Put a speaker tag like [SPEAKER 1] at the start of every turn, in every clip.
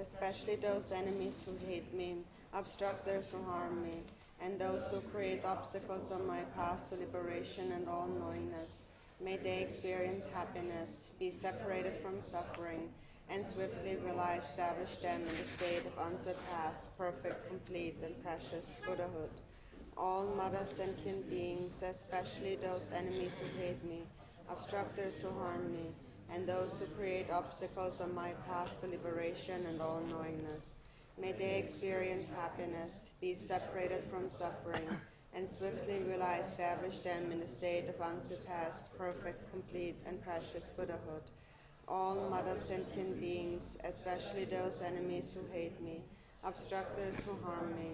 [SPEAKER 1] especially those enemies who hate me, obstructors who harm me, and those who create obstacles on my path to liberation and all-knowingness. May they experience happiness, be separated from suffering, and swiftly will I establish them in the state of unsurpassed, perfect, complete, and precious Buddhahood. All mother sentient beings, especially those enemies who hate me, obstructors who harm me, and those who create obstacles on my path to liberation and all-knowingness. May they experience happiness, be separated from suffering, and swiftly will I establish them in the state of unsurpassed, perfect, complete, and precious Buddhahood. All mother sentient beings, especially those enemies who hate me, obstructors who harm me,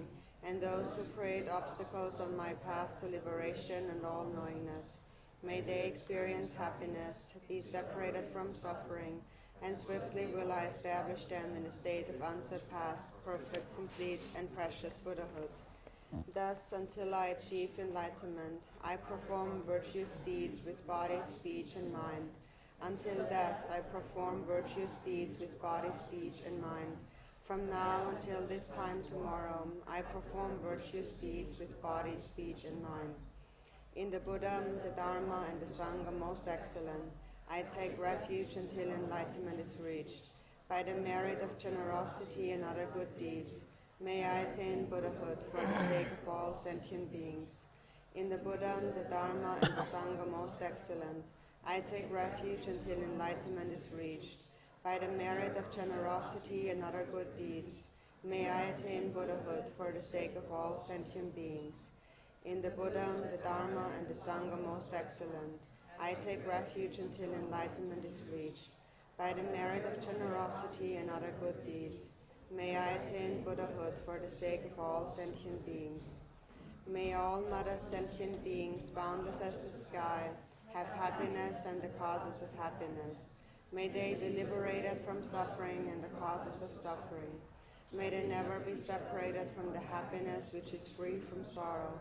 [SPEAKER 1] and those who create obstacles on my path to liberation and all-knowingness. May they experience happiness, be separated from suffering, and swiftly will I establish them in a state of unsurpassed, perfect, complete, and precious Buddhahood. Thus, until I achieve enlightenment, I perform virtuous deeds with body, speech, and mind. Until death, I perform virtuous deeds with body, speech, and mind. From now until this time tomorrow, I perform virtuous deeds with body, speech, and mind. In the Buddha, the Dharma, and the Sangha most excellent, I take refuge until enlightenment is reached. By the merit of generosity and other good deeds, may I attain Buddhahood for the sake of all sentient beings. In the Buddha, the Dharma, and the Sangha most excellent, I take refuge until enlightenment is reached. By the merit of generosity and other good deeds, may I attain Buddhahood for the sake of all sentient beings. In the Buddha, the Dharma, and the Sangha most excellent, I take refuge until enlightenment is reached. By the merit of generosity and other good deeds, may I attain Buddhahood for the sake of all sentient beings. May all mother sentient beings, boundless as the sky, have happiness and the causes of happiness. May they be liberated from suffering and the causes of suffering. May they never be separated from the happiness which is free from sorrow.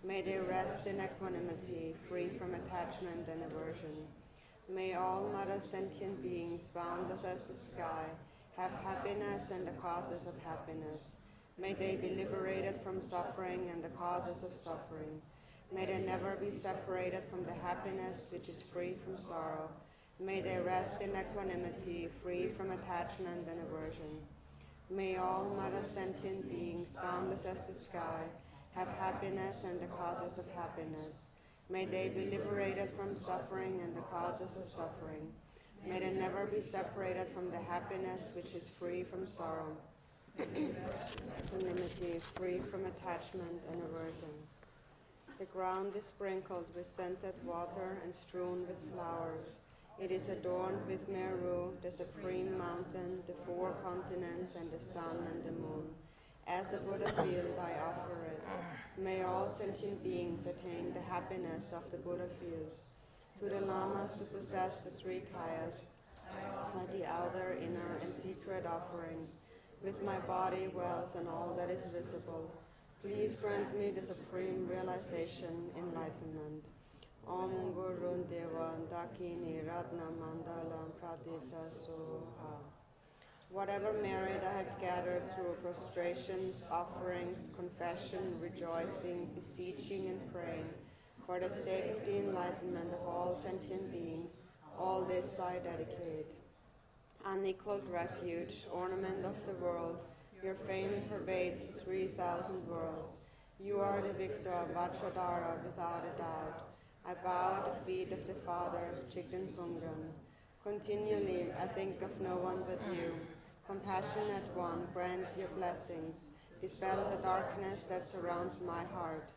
[SPEAKER 1] May they rest in equanimity, free from attachment and aversion. May all mother sentient beings, boundless as the sky, have happiness and the causes of happiness. May they be liberated from suffering and the causes of suffering. May they never be separated from the happiness which is free from sorrow. May they rest in equanimity, free from attachment and aversion. May all mother sentient beings, boundless as the sky, have happiness and the causes of happiness. May they be liberated from suffering and the causes of suffering. May they never be separated from the happiness which is free from sorrow, equanimity, free from attachment and aversion. The ground is sprinkled with scented water and strewn with flowers. It is adorned with Meru, the supreme mountain, the four continents, and the sun and the moon. As a Buddha field, I offer it. May all sentient beings attain the happiness of the Buddha fields. To the Lamas who possess the three kayas, for the outer, inner, and secret offerings, with my body, wealth, and all that is visible, please grant me the supreme realization, enlightenment. Om Gurun Devan Dakini Ratna Mandalam Pratitsa Soha. Whatever merit I have gathered through prostrations, offerings, confession, rejoicing, beseeching, and praying, for the sake of the enlightenment of all sentient beings, all this I dedicate. Unequaled refuge, ornament of the world, your fame pervades the 3,000 worlds. You are the victor, Vajradhara, without a doubt. I bow at the feet of the Father, Jigten Sungam. Continually, I think of no one but you. Compassionate One, grant your blessings. Dispel the darkness that surrounds my heart.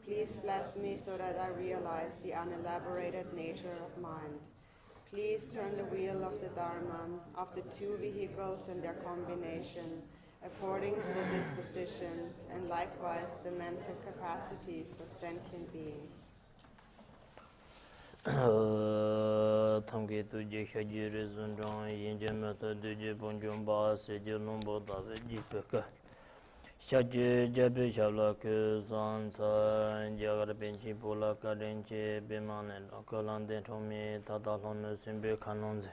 [SPEAKER 1] Please bless me so that I realize the unelaborated nature of mind. Please turn the wheel of the Dharma, of the two vehicles and their combination, according to the dispositions and likewise the mental capacities of sentient beings.
[SPEAKER 2] Tamke tuje shajire zundrang yinje meta duje bonjom ba seje lombo da jipeka shaje jabe shabla ke zansa jagar benchi bola karenche bemane kalande thomi tata lon simbe kanonze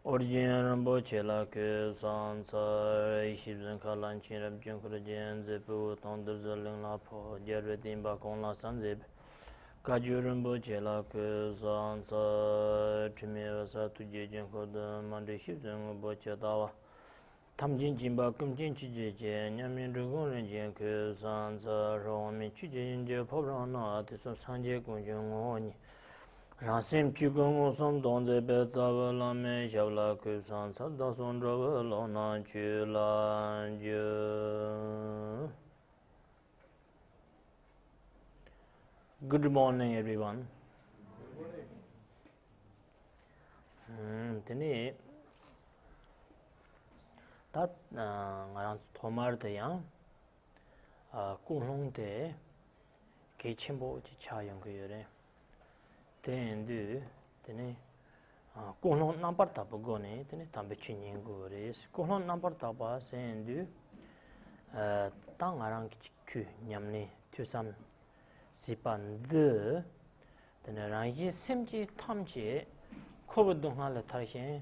[SPEAKER 2] Origin Rinpoche la ke samsara ishibzen kalan chinrab jinkurajen zepu tonder zeling la po jervetin bakon la sanzeb Kagyu Rinpoche la ke samsara chime sa tuje jinkoda mande shibzen boche dawa tamjin jimba kumjin chije nyamin Drikung Rinpoche ke samsara romi chije inje pobrana atiso sanje kunjung oni Rasim Chugong Som Donze Bezava Lame Shavla Kupsan Sada Sondrava Lona Chulan Ju. Good morning, everyone. Today, that Ngaran Tomar de Yang, Kunhong de Kechimbo Chayong Yure. Tendu, tene, Kohon number tapagone, tene, Tambachin Gores, Kohon number tapa, sendu, Tangarang Chu, Yamni, Tusam, Sipan de, then a Rangi Semji Tamji, Kobudunga Latashin,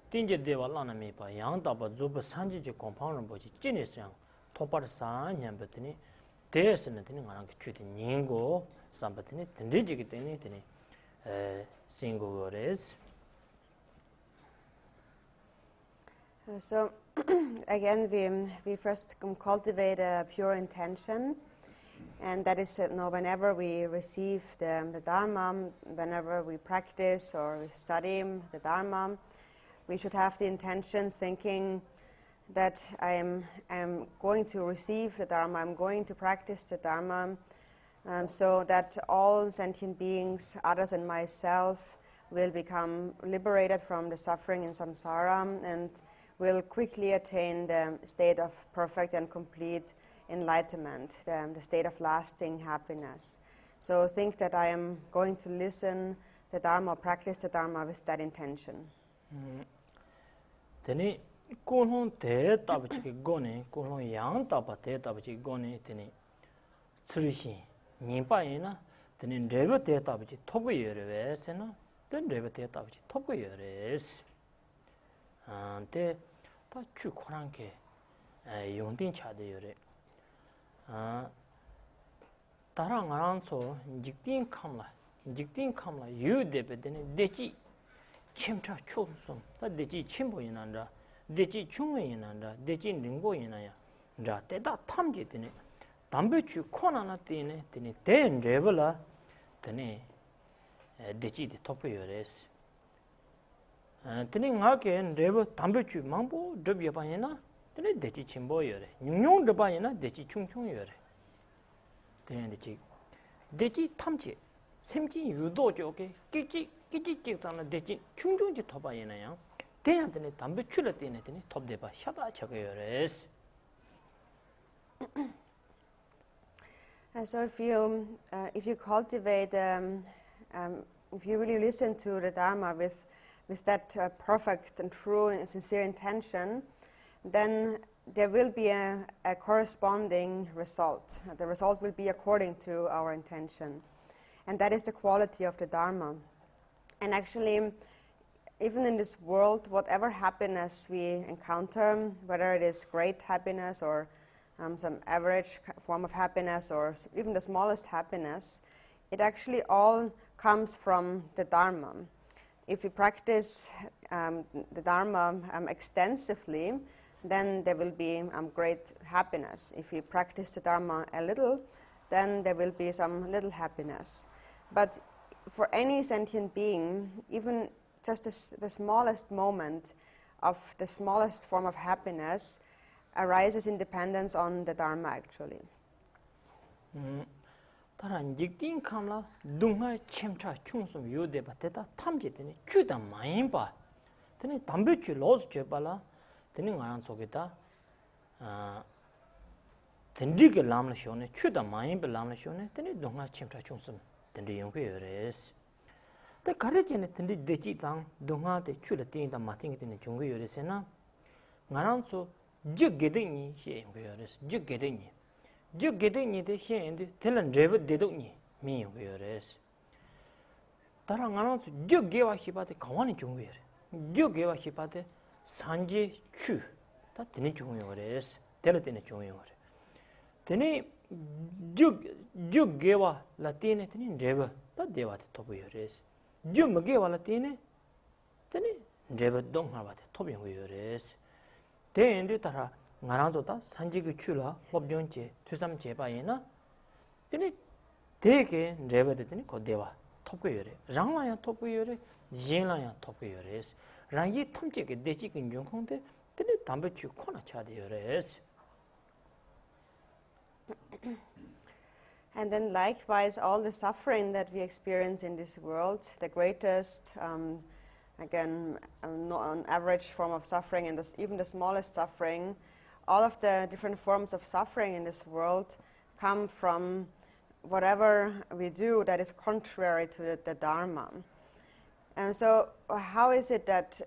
[SPEAKER 2] Tinja Deva Lana Mipa, Yang Tapa Zuba Sanji compound boji, Genis Yang, Topar San, Yambatini, There's anything around Chutin Yingo, Sambatini, Tendijitini, single words.
[SPEAKER 1] So again, we first cultivate a pure intention, and that is whenever we receive the Dharma, whenever we practice or we study the Dharma, we should have the intention thinking that I am going to receive the Dharma, I'm going to practice the Dharma, so that all sentient beings, others than myself, will become liberated from the suffering in samsara and will quickly attain the state of perfect and complete enlightenment, the state of lasting happiness. So think that I am going to listen the Dharma, practice the Dharma with that intention.
[SPEAKER 2] Teni kolon te tabachi gone, kolon yang tabate tabachi gone, teni surishin. Nimpayena, then in Reva Tetabici, Togoyere, Sena, then Reva Tetabici, Togoyeres. And te Tachu Koranke, Yondin Chadere. Tarang Aranso, Jiktin Kamla, you debit, then Deji Chimcha Chosum, that Deji Chimbo inanda, Deji Chunga inanda, Deji Ringo inaya, Rateta Tamjit in it. Tambuchu Konana Tine, ten Revela, Tene, Deji the Topuyores. Tening Hake Revo Tambuchu Mambo, Dubia Bayana, Tene Deji Chimboyore, Nung the Bayana, Deji Chung Yore. Then the chick. Deji Tamchi, Simki, you do okay, Kiki kicks on a Deji Chung Tobayana, then the Tambuchula Tine, top de Bashata Chakayores.
[SPEAKER 1] So if you cultivate, if you really listen to the Dharma with that perfect and true and sincere intention, then there will be a corresponding result. The result will be according to our intention. And that is the quality of the Dharma. And actually, even in this world, whatever happiness we encounter, whether it is great happiness or some average form of happiness or even the smallest happiness, it actually all comes from the Dharma. If we practice the Dharma extensively, then there will be great happiness. If we practice the Dharma a little, then there will be some little happiness. But for any sentient being, even just the smallest moment of the smallest form of happiness arises in dependence on the Dharma, actually.
[SPEAKER 2] Taran jiktin kamla dunga chemcha chungsum yode ba teta tamje tene chuda mayimba tene dambechu los chebala tene ngaran sogeta tendige lamla shone chuda mayimba lamla shone tene dunga chemcha chungsum tende yongke yores te karejene tende deji tang dunga te chula tin da mating tene jongke yoresena ngaran so jigedeni she yongke yores jigedeni jigedeni de she ende telan rebe dedoni mi yongke yores तारा गाना जो Geva हिबाते Cavani Chunge रे Yoga Hipate, Sanji Chu, that didn't join your race, tell it in a join your race. Tene Yugeva Latine, Tene Deva, that they were the top of your race. Yumageva Latine, Tene Deva don't have at the top of your race. Then do Tara, Naranzota, Sanji Chula, Hobjonche, to some Chepaina. Then take a Deva the Tene Kodeva, top of your race. Rangaya top of your race. Jinlaya top of your race. Rangi Tomchik, the chicken Junkonte, then it tambut you corner chad your race.
[SPEAKER 1] And then likewise, all the suffering that we experience in this world, the greatest, on average form of suffering and even the smallest suffering, all of the different forms of suffering in this world come from whatever we do that is contrary to the Dharma. And so how is it that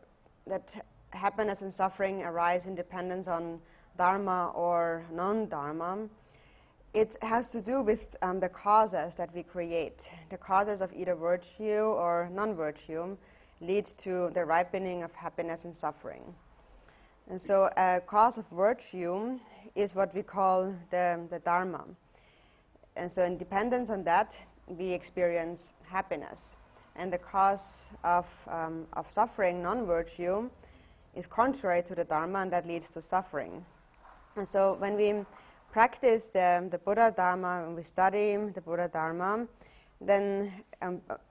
[SPEAKER 1] happiness and suffering arise in dependence on Dharma or non-Dharma? It has to do with the causes that we create. The causes of either virtue or non-virtue lead to the ripening of happiness and suffering. And so a cause of virtue is what we call the Dharma. And so in dependence on that, we experience happiness. And the cause of suffering, non-virtue, is contrary to the Dharma, and that leads to suffering. And so when we practice the Buddha Dharma, when we study the Buddha Dharma, then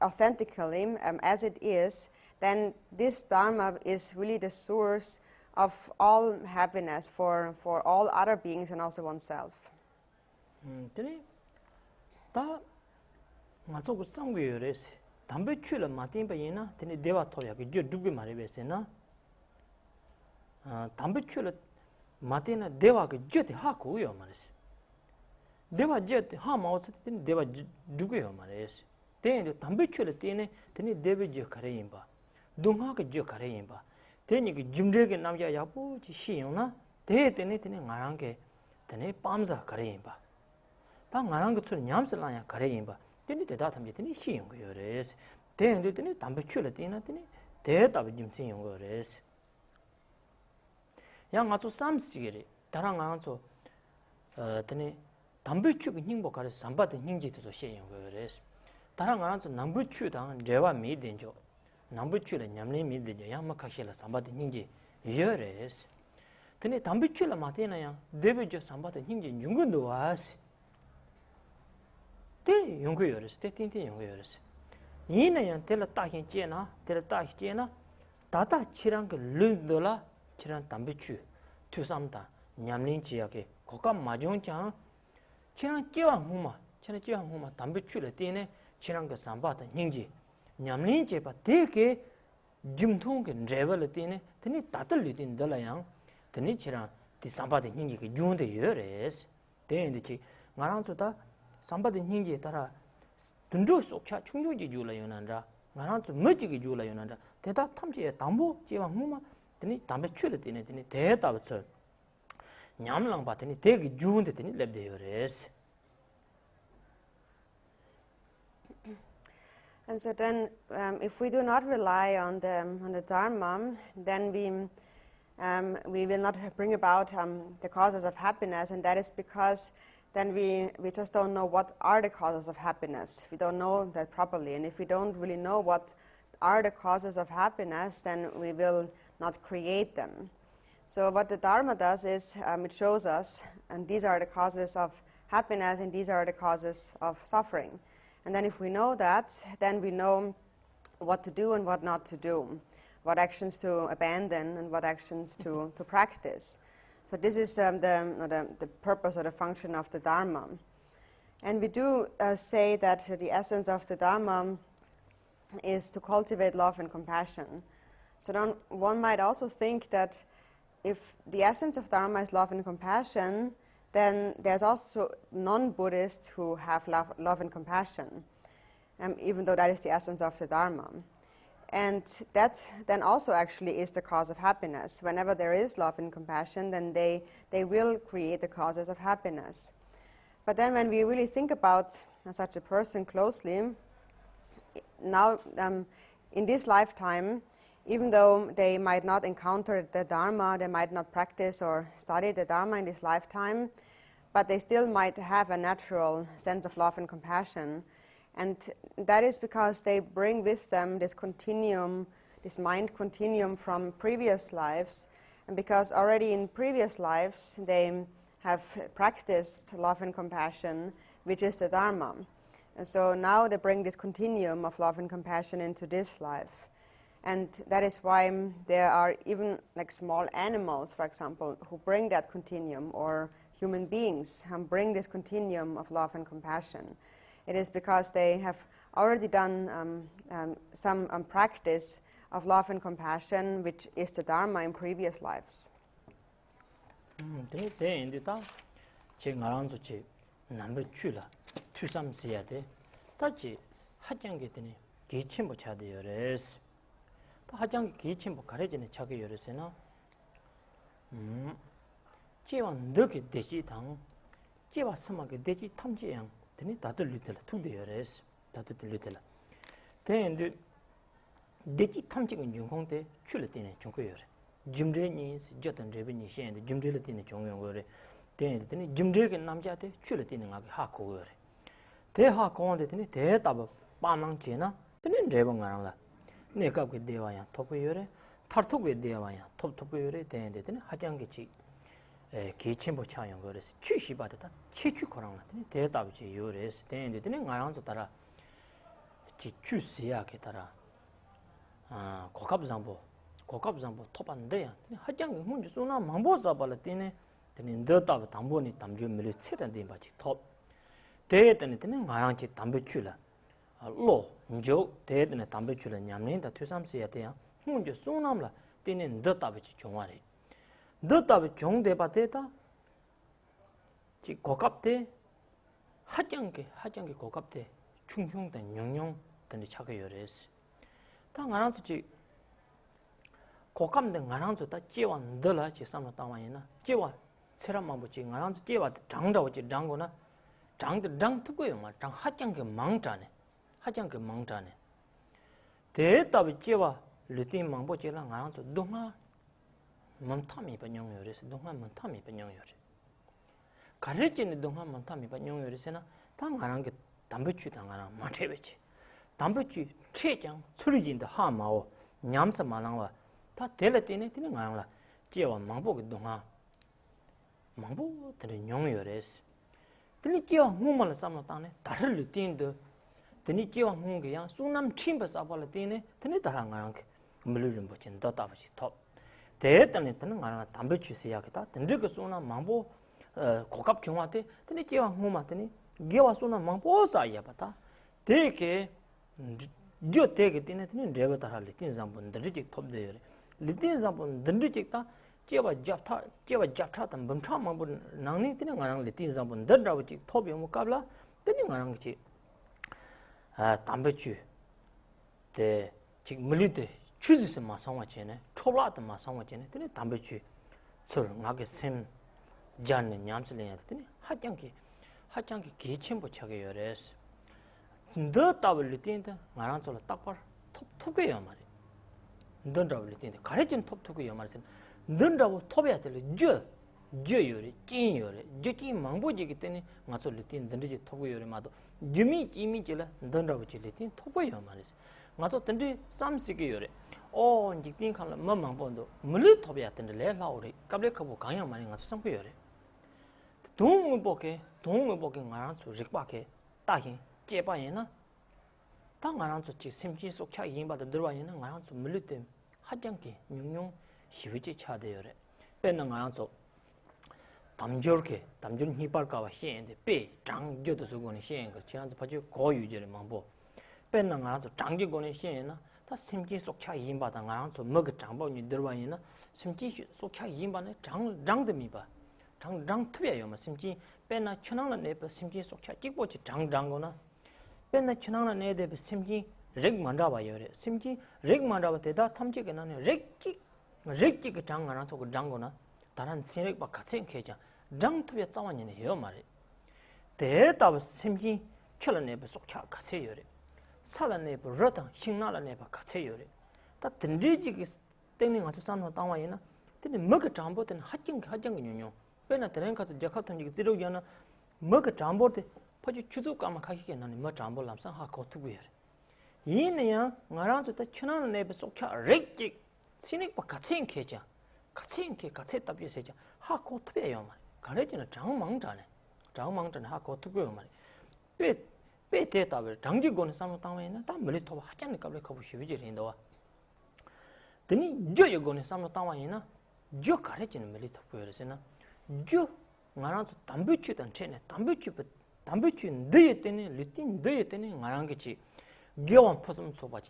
[SPEAKER 1] authentically, as it is, then this Dharma is really the source of all happiness for all other beings and also oneself.
[SPEAKER 2] 담배 출을 마틴 바이나 되네 대화 토야 그 두개 말이 베세나 담배 출을 마틴나 대화 그 저때 하고요 말이지 대화 저때 하마오스 되네 대화 두개요 말이지 대네 담배 출을 때네 되네 대비 저 가래임바 동하게 저 가래임바 되니 그 짐르게 남자 야보지 시용나 대때네 되네 나랑게 되네 빰자 가래임바 다 나랑 그 출 냠슬라야 가래임바 되니 대다 담비 되니 시용 거요레스 대는데 되니 담배 출을 때나 되니 대답이 좀 시용 거레스 양아주 삼스지게 다랑 아주 되니 담배 출이 행복하래 삼바데 행지도 시용 거레스 다랑 아주 남부 출당 레와 미된죠 남부 출을 냠내 미된죠 양막하실라 삼바데 행지 이어레스 되니 담배 출을 마테나야 데베죠 삼바데 행지 윤근도 와스 때 용거여스 때 띵띵 용거여스 이내야 텔라 따힌 째나 텔라 따히 째나 다다 치랑 그 르돌라 치랑 담배추 투삼다 냠린 지역에 고감 마종장 치랑 째왕 후마 치랑 째왕 후마 담배추를 떼네 치랑 그 삼바다 닝지 냠린 제바 되게 짐통게 레벨을 떼네 드니 다들 린들라양 드니 치랑 디 삼바다 닝지 그 junde 여레스 대인지 나랑서다 삼바드 닝지에 따라 든조 속차 충족지 줄라 요난다 나한테 멋지게 줄라 요난다 대다 탐지에 담보 지방 후마 되니 담배 출을 되네 되니 대답을 냠랑 받더니 되게 주운데 되니 랩데요레스.
[SPEAKER 1] And so then if we do not rely on the Dharma, then we will not bring about the causes of happiness, and that is because then we just don't know what are the causes of happiness. We don't know that properly. And if we don't really know what are the causes of happiness, then we will not create them. So what the Dharma does is it shows us, and these are the causes of happiness, and these are the causes of suffering. And then if we know that, then we know what to do and what not to do, what actions to abandon and what actions to practice. So this is the purpose or the function of the Dharma. And we do say that the essence of the Dharma is to cultivate love and compassion. So then one might also think that if the essence of Dharma is love and compassion, then there's also non-Buddhists who have love and compassion, even though that is the essence of the Dharma. And that then also actually is the cause of happiness. Whenever there is love and compassion, then they will create the causes of happiness. But then when we really think about such a person closely, now in this lifetime, even though they might not encounter the Dharma, they might not practice or study the Dharma in this lifetime, but they still might have a natural sense of love and compassion. And that is because they bring with them this continuum, this mind continuum from previous lives, and because already in previous lives they have practiced love and compassion, which is the Dharma. And so now they bring this continuum of love and compassion into this life. And that is why there are even like small animals, for example, who bring that continuum, or human beings who bring this continuum of love and compassion. It is because they have already done some practice of love and compassion, which is the Dharma in previous lives.
[SPEAKER 2] 하장 기침보 가려지는 자기 열에서는 지원 늦게 되지 당 지와 스마게 되지 탐지양 되니 다들 리틀 투데 열에서 다들 리틀 대인데 되지 탐지는 중공대 출을 때는 중고 열에 짐레니 저던 레빈이 시엔데 짐레를 때는 중용거래 대인데 되니 짐레게 남자한테 출을 때는 가게 하고 열에 대하 공원데 되니 대답 빠망지나 되니 레봉가랑라 내가 그 대와야 토부여래 탈토게 대와야 톱토부여래 대인데는 하장기치 기침보 차용 거래서 취시받았다 취취코랑라더니 대답이지 요래서 대인데는 가랑서 따라 지취시야게 따라 고갑장보 토반데야 하장 문제 소나 망보사발라티네 되는 더답 담보니 담주 밀을 채단된 바지 톱 대에는 가랑치 담배출라 로 저 대에는 담배출라 냠는다 투삼시야 돼야 문제 소나물라 되는 더답이지 종아리 더답이 종대바데다 지 고갑대 하장게 고갑대 충흉된 영영 되는 차가 열에서 당 안아서 지 고감된 안아서 다 지원들라 지 삼아 따와이나 지원 세람만 보지 안아서 지와 장다오지 장고나 장들 장 듣고요 장 하장게 망자네 하장게 망자네 대답이 지와 르틴 망보지랑 안아서 동아 멈탐이 번영요래서 동안 멈탐이 번영요래 가르치는 동안 멈탐이 번영요래서나 당 안한 게 담배취 당하나 마태베치 담배취 최장 소리진다 하마오 냠서 말랑와 다 델레티네 티는 말랑라 제와 망보게 동안 망보 들은 용요래서 드니 제와 무말을 삼나 땅네 다를 띵도 드니 제와 무게야 수남 팀버 사발을 띵네 드니 다랑 안한 게 물을 붙인 더다버지 톱 대단히 되는 거나 담배 취시야겠다. 근데 소나 망보 고갑 경화때 근데 제가 뭐마더니 개와 소나 망보 사이야봤다. 되게 저 되게 되는 내가 다 리틴 잠분들이 톱대요. 리틴 잠분들이다. 제가 잡타 범차 망보 나니 되는 거랑 리틴 잠분들라고 톱이 뭐 갑라 되는 거랑 같이 담배 취대 지금 물리대 추즈스 마상와체네 초라드 마상와체네 되네 담배취 설 나게 샘 잔네 냠슬레야 되네 하장기 기침보 차게 열에스 더 따블리틴다 마란솔 딱발 톱톱게요 말이 던다블리틴다 가르친 톱톱게요 말선 던다고 톱이야 될 저요리 찐요리 저기 망보지기 때문에 마솔리틴 던지지 톱게요리 마도 지미지라 던다고지리틴 톱게요 말이스 마도 던지 삼시게요리 직딩 칸라 mamang본도 물리 톱이었던데 레라오리 갑레카보 강양 많이 가서 상고요래 동을 보게 가랑 조직밖에 따hin 깨봐야나 당가랑 조직 심지 속차 이행받아 들어와야나 가랑 좀 물리때 하장기 용용 시위지 차대요래 빼는 가랑 좀 담전 희발가와 희엔데 빼 장저도 수고는 희엔 그 지한서 파지 고유제를 망보 빼는 가랑 좀 장기고는 희엔나 다 심지 속차 이행받아 가랑 좀 먹을 장보니 들어와야나 심지 속차 이행받네 장드미바 장 특별해요. 뭐 심지 빼나 천왕은 내 심지 속차 찍보지 장거나 빼나 천왕은 내대 심지 렉만다봐요. 심지 렉만다바 대다 탐지게 나네 렉기 그 장가나 속 장거나 다른 세력바 같이 계자 장 특별 싸워니네 해요 말이 대답 심지 철내부 속차 같이요. 살내부 러당 신나라내부 같이요. 다 든지기 땡ning 아주 산노 당와이나 근데 먹가 잠보든 하정 뉴뉴 배나 드랭 가서 jakhab던지 지로기나 먹가 잠보데 파주 추주 까마 가기게 나는 뭐 잠보 람상 하 고투고여 이네야 나랑서 때 천하는 내배 속차 렉직 신익바 같이 인케자 같이 답이세자 하 고투배요 말 가래지는 장망자네 하 고투고요 말 배 대답을 장기고는 산노 당와이나 다 멀리 토바 하잖니 갑래 가부 쉬비지린도와 드니 저여고는 산노 당와이나 저 가래지는 멀리 토보여서나 저 나랑서 담배치던 체네 담배치 너의 때네 리틴 너의 때네 나랑겠지 개원 포섬 소바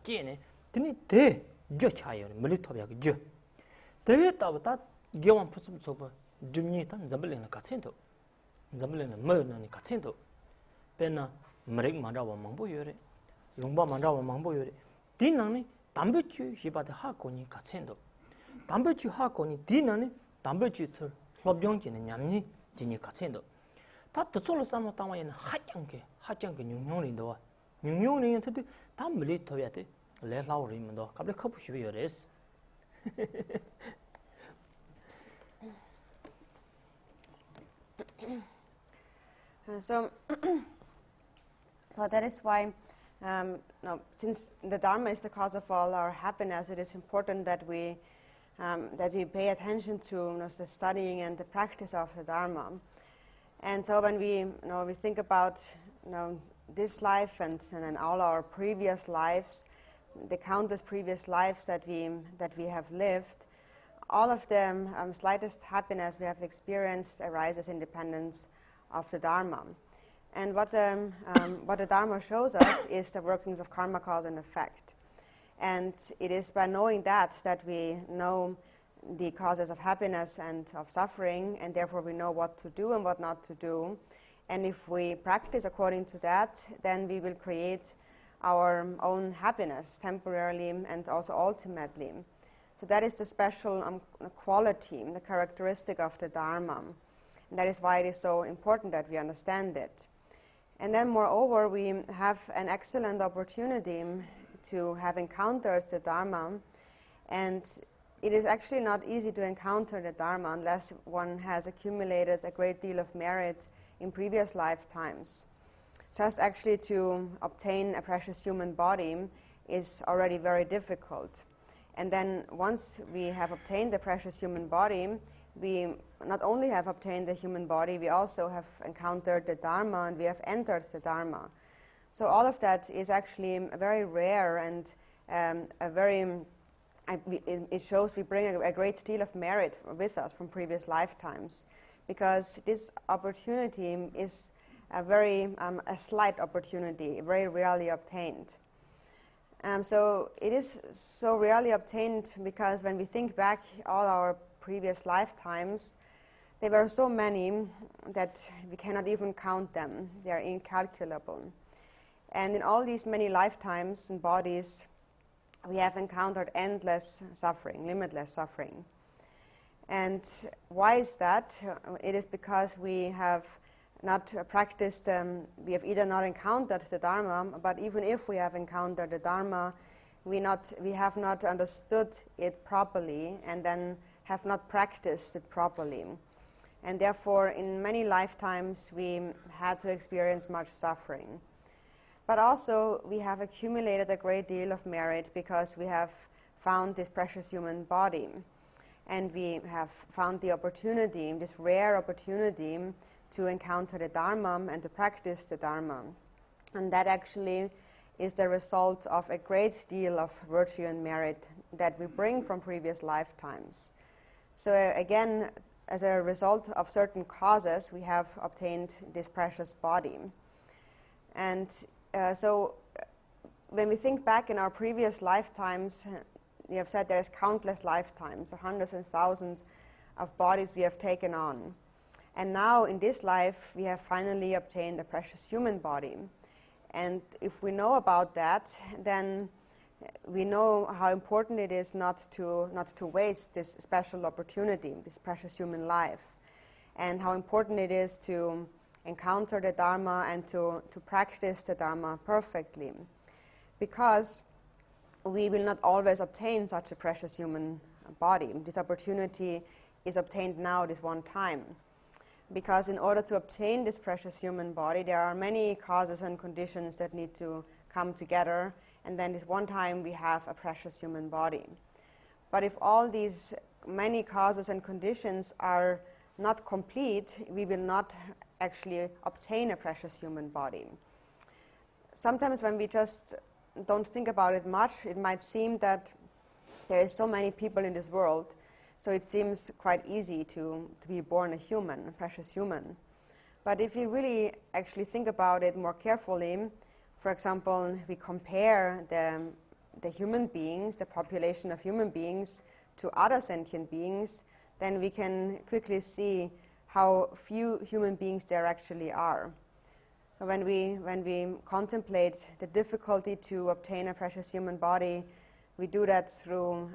[SPEAKER 2] 째네 드니 대저 차요 멀리 토비하고 저 대했다보다 개원 포섬 소바 듬니 단 잡을래는 같이도 잡을래는 뭐는 같이도 배나 머릭 만라와 망보여래 용바 만라와 망보여래 디나네 담배치 히바데 하고니 같이도 담배치 하고니 디나네 담배치 섭정지는 냠니 지니 같이도 다 뜻으로 삼아 담아있는 하장게 뉴뉴리도 뉴뉴리에서도 다 멀리 터야 돼 레라우리면도 갑자기 커프 쉬어야레스
[SPEAKER 1] So that is why, since the Dharma is the cause of all our happiness, it is important that we pay attention to the studying and the practice of the Dharma. And so when we think about this life and then all our previous lives, the countless previous lives that we have lived, all of them, slightest happiness we have experienced arises independence of the Dharma. And what the Dharma shows us is the workings of karma, cause and effect. And it is by knowing that we know the causes of happiness and of suffering, and therefore we know what to do and what not to do. And if we practice according to that, then we will create our own happiness temporarily and also ultimately. So that is the special quality, the characteristic of the Dharma. And that is why it is so important that we understand it. And then moreover, we have an excellent opportunity to have encountered the Dharma, and it is actually not easy to encounter the Dharma unless one has accumulated a great deal of merit in previous lifetimes. Just actually to obtain a precious human body is already very difficult. And then once we have obtained the precious human body, we not only have obtained the human body, we also have encountered the Dharma and we have entered the Dharma. So all of that is actually very rare and it shows we bring a great deal of merit with us from previous lifetimes, because this opportunity is a slight opportunity, very rarely obtained. So it is so rarely obtained because when we think back all our previous lifetimes, there were so many that we cannot even count them. They are incalculable. And in all these many lifetimes and bodies, we have encountered endless suffering, limitless suffering. And why is that? It is because we have not practiced, we have either not encountered the Dharma, but even if we have encountered the Dharma, we have not understood it properly and then have not practiced it properly. And therefore, in many lifetimes, we had to experience much suffering. But also, we have accumulated a great deal of merit because we have found this precious human body. And we have found the opportunity, this rare opportunity, to encounter the Dharma and to practice the Dharma. And that actually is the result of a great deal of virtue and merit that we bring from previous lifetimes. So again, as a result of certain causes, we have obtained this precious body. And so when we think back in our previous lifetimes, we have said there's countless lifetimes, so hundreds and thousands of bodies we have taken on. And now in this life, we have finally obtained a precious human body. And if we know about that, then we know how important it is not to waste this special opportunity, this precious human life, and how important it is to encounter the Dharma and to practice the Dharma perfectly. Because we will not always obtain such a precious human body. This opportunity is obtained now, this one time. Because in order to obtain this precious human body, there are many causes and conditions that need to come together, and then this one time we have a precious human body. But if all these many causes and conditions are not complete, we will not actually obtain a precious human body. Sometimes when we just don't think about it much, it might seem that there is so many people in this world, so it seems quite easy to be born a human, a precious human. But if you really actually think about it more carefully, for example, we compare the human beings, the population of human beings, to other sentient beings, then we can quickly see how few human beings there actually are. When we contemplate the difficulty to obtain a precious human body, we do that through,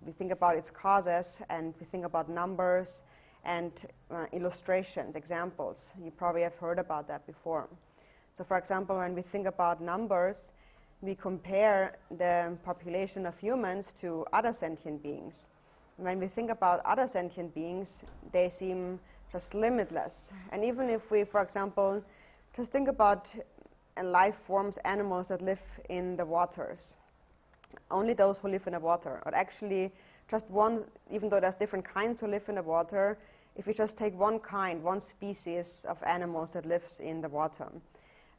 [SPEAKER 1] we think about its causes, and we think about numbers and illustrations, examples. You probably have heard about that before. So for example, when we think about numbers, we compare the population of humans to other sentient beings. When we think about other sentient beings, they seem just limitless. And even if we, for example, just think about life forms, animals that live in the waters. Only those who live in the water. Or actually, just one, even though there's different kinds who live in the water, if we just take one kind, one species of animals that lives in the water,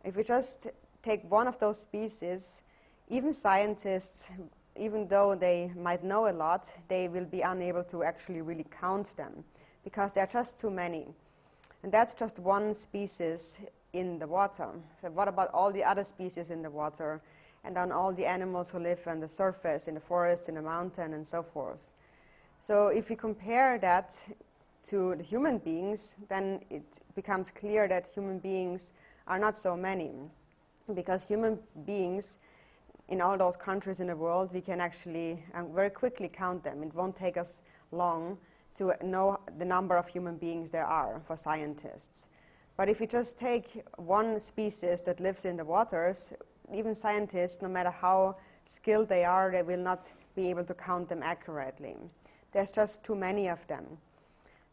[SPEAKER 1] if we just take one of those species, even scientists, even though they might know a lot, they will be unable to actually really count them because there are just too many. And that's just one species in the water. So what about all the other species in the water, and then all the animals who live on the surface, in the forest, in the mountain, and so forth? So if we compare that to the human beings, then it becomes clear that human beings are not so many, because human beings in all those countries in the world, we can actually very quickly count them. It won't take us long to know the number of human beings there are for scientists. But if we just take one species that lives in the waters, even scientists, no matter how skilled they are, they will not be able to count them accurately. There's just too many of them.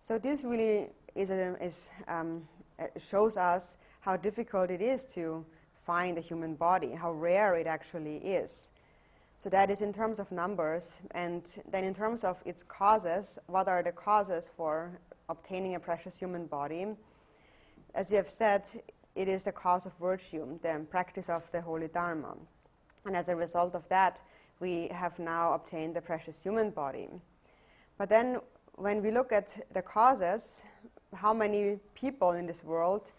[SPEAKER 1] So this really shows us how difficult it is to find the human body, how rare it actually is. So that is in terms of numbers, and then in terms of its causes, what are the causes for obtaining a precious human body? As we have said, it is the cause of virtue, the practice of the holy Dharma. And as a result of that, we have now obtained the precious human body. But then when we look at the causes, how many people in this world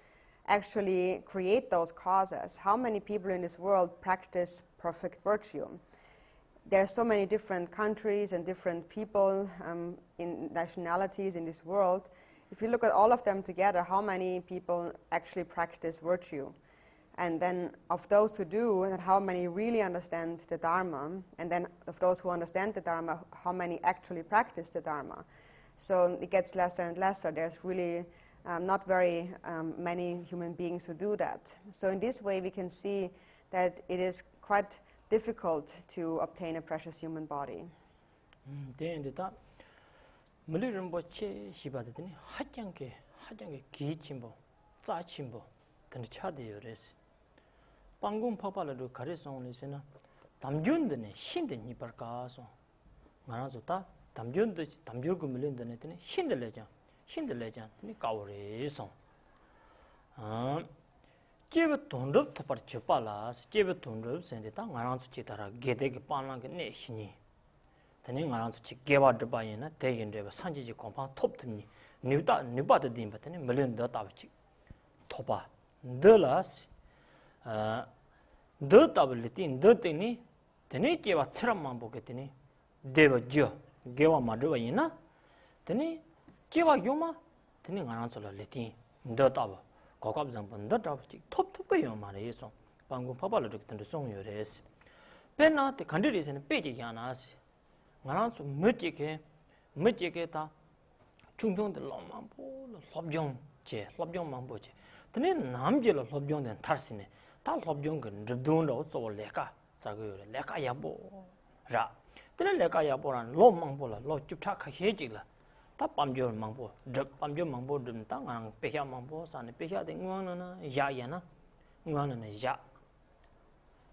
[SPEAKER 1] actually create those causes? How many people in this world practice perfect virtue? There are so many different countries and different people in nationalities in this world. If you look at all of them together, how many people actually practice virtue? And then of those who do, and how many really understand the Dharma? And then of those who understand the Dharma, how many actually practice the Dharma? So it gets lesser and lesser. There's really not very many human beings who do that. So in this way, we can see that it is quite difficult to obtain a precious human body.
[SPEAKER 2] Rinpoche shibadini hajange gi chimbo za chimbo tane chade yores pangum papala do karisong lesena damjundne shinde ni parkaso manazo ta damjur gu milindne tane shindeleja ni kawre so jebe dhondrup thapar chupalas jebe dhondrup sende ta ngaransu chitara gede ge panlang ne shini tani ngaransu chi gewa dbayena tegen reba sanjiji kompang top tni niba de dim batani million da tabchi topa ndelas de tabletin de tini tani gewa tsram mambo ketini deba jo gewa madwa yina tani gewa yoma tani ngaransu la letin de tab kokap zambon de tabchi top ko yoma re so pangu papala dik tan song yores pena te kandiri sen peji yanas ngaransu mejike ta chungchong de lomambo lobjong mambo che tene namje lo lobjong den tarsine ta lobjong gen rdun ro so leka 자그 레카 야보 라 tene leka ya poran lo mangpo la lo chupcha kha heji la ta pamjo mangpo drip pamjo mangpo dum ta ngang pekya mangpo san pekya de ngwang na ya ya na ngwang na ya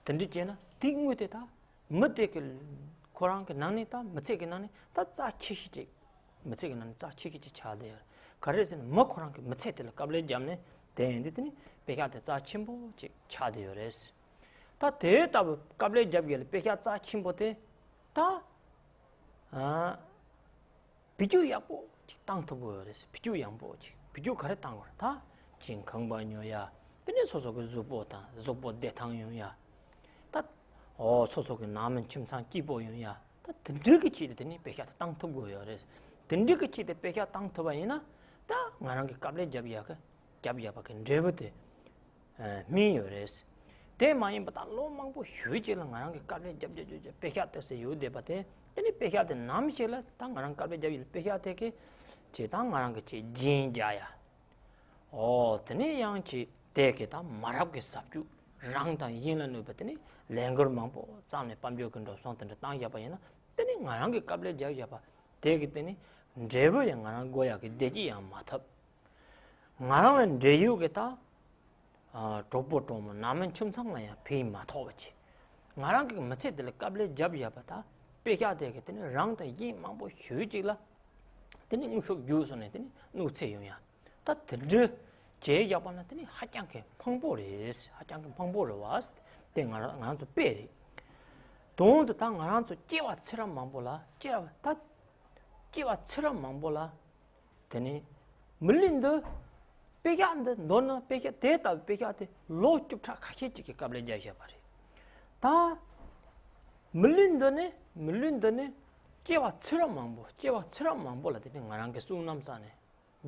[SPEAKER 2] tendi chena tingwe te ta mate ke korang ke nani ta mate ke nani ta cha chi chi mate ke nani cha chi chi cha de kare sen mo korang ke mate te la kable jamne de ndi tini pekya te cha chimbo chi cha de res ta te ta kable jab yel pekya cha chimbo te 다 비주 야보 땅도 보여서 비주 양보지 비주 가래 땅 거라 다 진강반요야 근데 소속의 주보다 주보 대탕요야 다 소속의 남은 침상 기보요야 다 든득이 치더니 백야 땅도 보여서 든득이 치대 백야 땅도 봐이나 다 나랑 게 갑래 잡이야가 잡이야밖에 레버데 미요레스 대만이 바다 로망보 휴지를 나랑 게 갑래 잡잡잡 백야 때서 요데 바데 ini pekya de nam chela tang ngarang kalbe jabil pekya te ke che tang ngarang ke che jin jaya tene yang chi te ke ta marab ke sapju rang ta yin la no batene lengor mangpo zamne pambyo kendo song ten tang ya ba yana tene ngarang ke kalbe jabil ya ba te ke tene jebo yang ngarang goya ke deji yang mathap ngarang le jeyu ke ta topo tom namen chumsang la ya phe ma tho ba chi ngarang ke mase de kalbe jab ya ba ta pekya de ke tene rang ta yin mangpo hyuji la tene nguk yu so ne tene nu che yong ya ta de je ya ba na tene ha chang ke phangbo re ha chang ke phangbo ro was te ngarang so pe ri dong de tang ngarang so jewa chram mangpo la jewa ta jewa chram mangpo la tene 물린 더 pekya ande no pekya de ta pekya de lo chup cha kha che ke kable ja ya ba re ta 물린더네 제와 처럼 망보라 되는 거랑 게 수남사네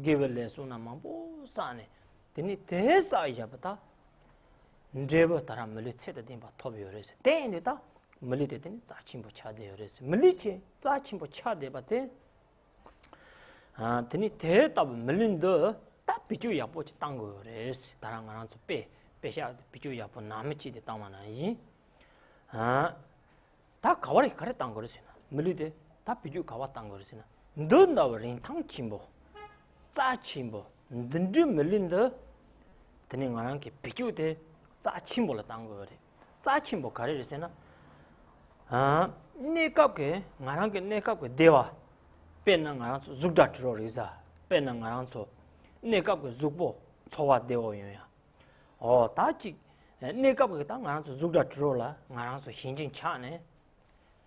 [SPEAKER 2] 게벨레 수남 망보 사네 되니 대사이야부터 제버 따라 물리체다 된바 토비요레스 대인데다 물리되더니 자침보 차대요레스 물리체 자침보 차대바데 되니 대답 물린더 딱 비주야 보지 땅 거요레스 다랑 거랑 빼샤 비주야 보 남치데 땅만아이 다 가와리 가랬단 거르시나 물리데 다 비주 가왔단 거르시나 넌나버린 탕침보 짜침보 든드 물린데 드닝 가랑게 비주데 짜침보라 딴 거래 짜침보 가르르시나 네갑게 가랑게 네갑게 대와 빼는 가랑 죽다 들어리자 빼는 가랑서 네갑게 죽보 초와 대오요야 다지 네갑게 땅 가랑서 죽다 들어라 가랑서 신진 차네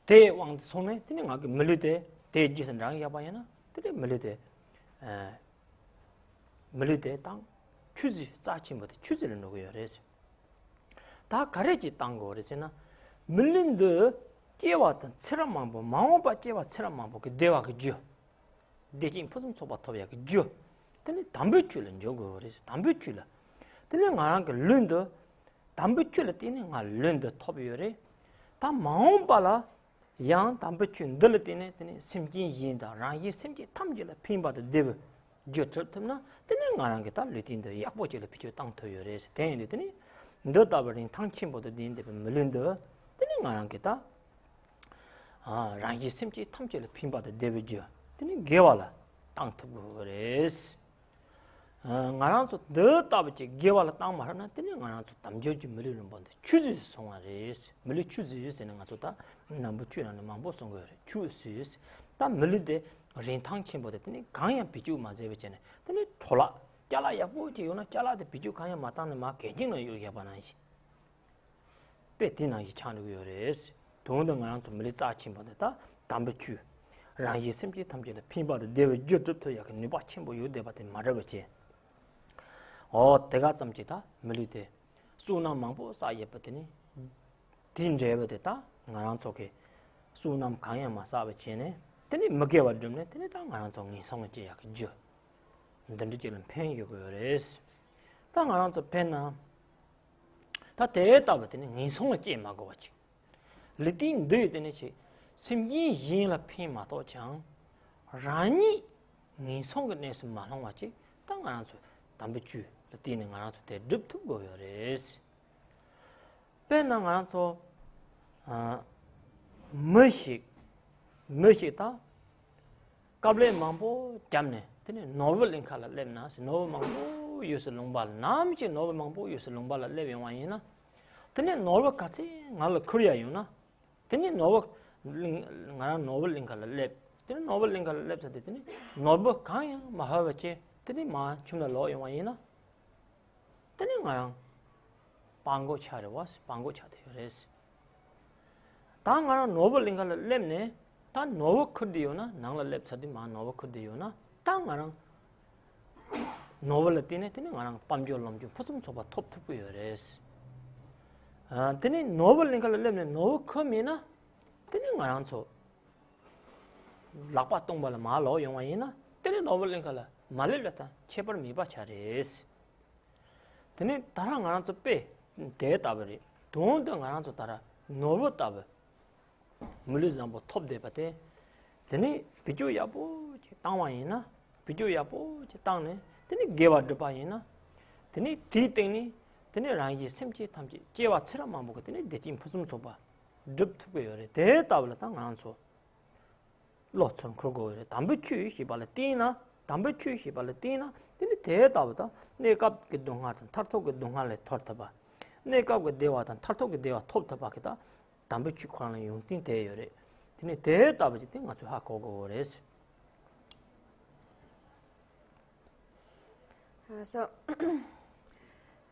[SPEAKER 2] 대왕 손에 드는 가게 물리대 대지선 랑 야바야나 드리 물리대 물리대 땅 추지 짜침부터 추지를 놓고요 그래서 다 가래지 땅 거래서나 물린데 깨왔던 처럼만 보 마음바 깨와 처럼만 보그 대와 그죠 대진 포좀 소바 토비야 그죠 근데 담배줄은 저거 그래서 담배줄라 드는 가랑 그 른데 담배줄을 뛰는 가 른데 토비요래 다 마음바라 yang tampechen deletine tene simjin yinda rangi simji tamjila pinbada deb jotrtmna tene ngarang ta lutin de yakboje le pichu tang thoyo res ten tene ndo tabarin tangchimbodo dinde melendo tene ngarang ta rangi simji tamjila pinbada debjo tene gewala tang thogo res ngarang so ndo tabaje gewala tang marana tene ngarang so tamjoji melilon bonde chu지 송아 res mel이 chu지 sene ngaso다 남부 추라는 망보 송거래 추스스 다 melide 린탕 침보데 tene 강야 비주 맞아베잖아 tene 촐라 잘라야 보지 요나 잘라데 비주 강야 마타는 마 개진은 요게 바나시 베티나이 찬우요 res 동동 ngarang so mel이 짜 침보데다 담부추 랑이 심지 탐지는 핀바데 데베 쯧쯧터 약 니바 침보 요데바데 마르거지 대가 점지다 melide 수남 망보 사예버더니 딘제버데다 ngarang choke sunam kanya ma sa ba chene tene mage wa dumne tene ta ngarang chong ni song je ya ke jo ndan de len pen yo go res ta ngarang cho pen na ta te ta ba tene ni song je ma go wa chi le tin de tene chi sim yin yin la pen ma to chang rani ni song ne sim ma long wa chi ta ngarang cho dam be chu le tin ngarang cho te dup tu go yo res pen na ngarang cho Mushik Mushita Kable Mambo Jamne, novel in color lemnas, novel mambo, use a lumbal, Namchi novel mambo, use a lumbal living one. Then novel catty, Nala Korea, yuna. Then novel in color lip. Then novel in color lips at the noble Kaya, Mahavache, then ma chuna law in one. Then Pango chat was, Pango chat race. Tang novel in color lemne. Tan novel could do na, Nala lips at the man novel could do na, Tang novel at dinner, Pamjolum, you put some sort of top to your race. Then novel in color lemon, no comina, then around so Lapatung Balamalo, Yongina, then novel in color, Malilata, Cheper me bacharis. Then Tarang around to pay, dead average, don't around to Tara, novel taber. Mulizambo top de pate, then Pichu Yapo, Tawana, Pichu Yapo, Chitane, then he gave out the Payana, then he teething, then he rangi simply tamji, Jeva Seramambo, then he did impusum soba, dripped to be a tabletang answer. Lots on Krogo, Tambuchu, Shibalatina, Tambuchu, Shibalatina, then he tear tabata, make up get dongat and tarto get dongale tortaba, make up with Dewat and tarto get deva top tabaketa. 담배치 관련 용팅 대열에 근데 대답이 된 아주 하고고 그래서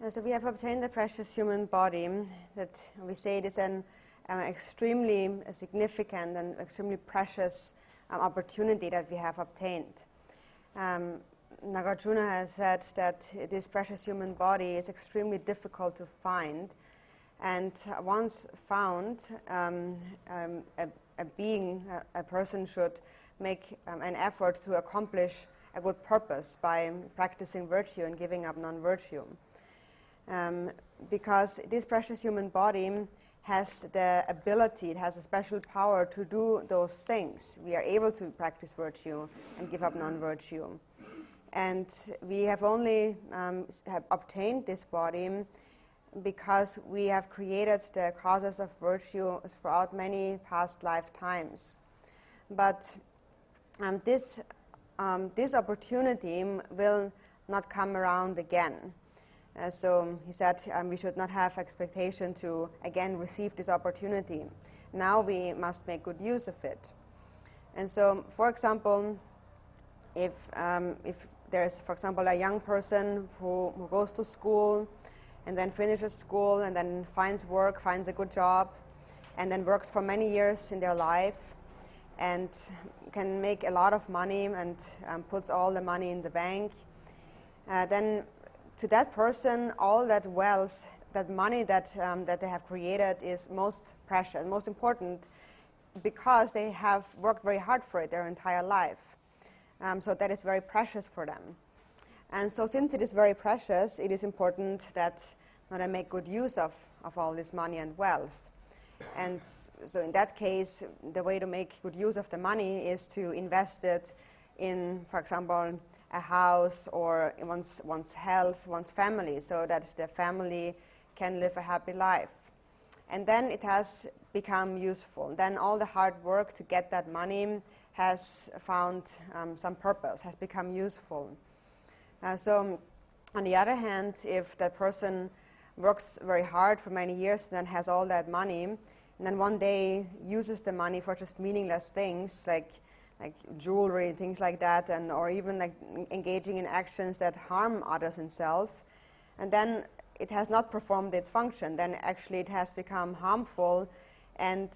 [SPEAKER 1] So we have obtained the precious human body that we say it is an extremely significant and extremely precious opportunity that we have obtained. Nagarjuna has said that this precious human body is extremely difficult to find. And once found, a person should make an effort to accomplish a good purpose by practicing virtue and giving up non-virtue. Because this precious human body has the ability, it has a special power to do those things. We are able to practice virtue and give up non-virtue. And we have only have obtained this body because we have created the causes of virtue throughout many past lifetimes. But this opportunity will not come around again. So he said we should not have expectation to again receive this opportunity. Now we must make good use of it. And so, for example, if there's, for example, a young person who goes to school and then finishes school and then finds work, finds a good job, and then works for many years in their life and can make a lot of money and puts all the money in the bank, then to that person, all that wealth, that money that they have created is most precious, most important, because they have worked very hard for it their entire life. So that is very precious for them. And so since it is very precious, it is important that I make good use of all this money and wealth. And so in that case, the way to make good use of the money is to invest it in, for example, a house or in one's health, one's family, so that the family can live a happy life. And then it has become useful. Then all the hard work to get that money has found some purpose, has become useful. So on the other hand, if that person works very hard for many years and then has all that money, and then one day uses the money for just meaningless things like jewelry, things like that, and or even like engaging in actions that harm others and self, and then it has not performed its function, then actually it has become harmful, and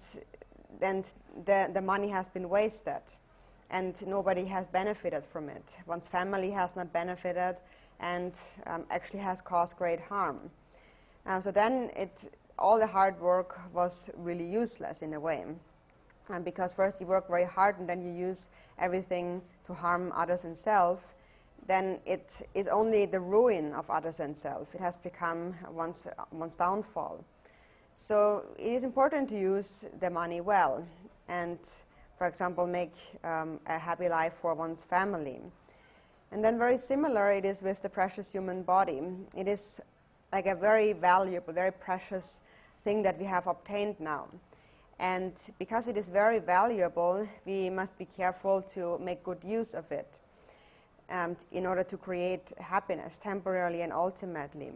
[SPEAKER 1] then the money has been wasted, and nobody has benefited from it. One's family has not benefited, and actually has caused great harm. So then all the hard work was really useless in a way. Because first you work very hard and then you use everything to harm others and self, then it is only the ruin of others and self. It has become one's downfall. So it is important to use the money well and, for example, make a happy life for one's family. And then very similar it is with the precious human body. It is like a very valuable, very precious thing that we have obtained now. And because it is very valuable, we must be careful to make good use of it in order to create happiness temporarily and ultimately.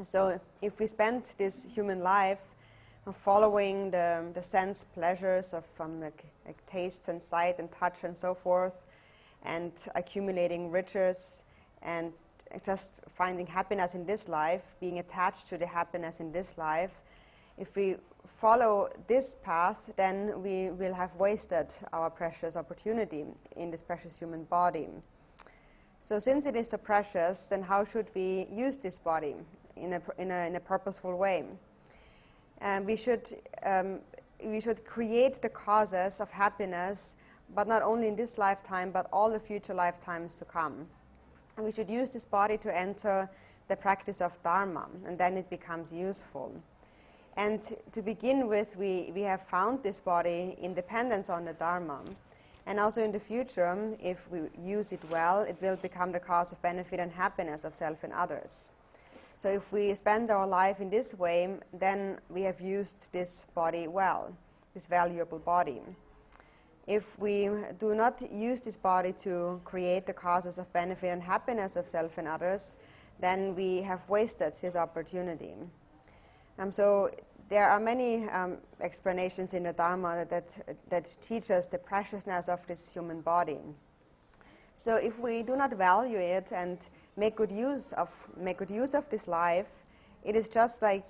[SPEAKER 1] So if we spend this human life following the sense pleasures of like taste and sight and touch and so forth, and accumulating riches and just finding happiness in this life, being attached to the happiness in this life, if we follow this path, then we will have wasted our precious opportunity in this precious human body. So since it is so precious, then how should we use this body in a purposeful way? We should create the causes of happiness, but not only in this lifetime, but all the future lifetimes to come. And we should use this body to enter the practice of Dharma, and then it becomes useful. And to begin with, we have found this body in dependence on the Dharma. And also in the future, if we use it well, it will become the cause of benefit and happiness of self and others. So if we spend our life in this way, then we have used this body well, this valuable body. If we do not use this body to create the causes of benefit and happiness of self and others, then we have wasted this opportunity. So there are many explanations in the Dharma that teach us the preciousness of this human body. So if we do not value it and make good use of this life, it is just like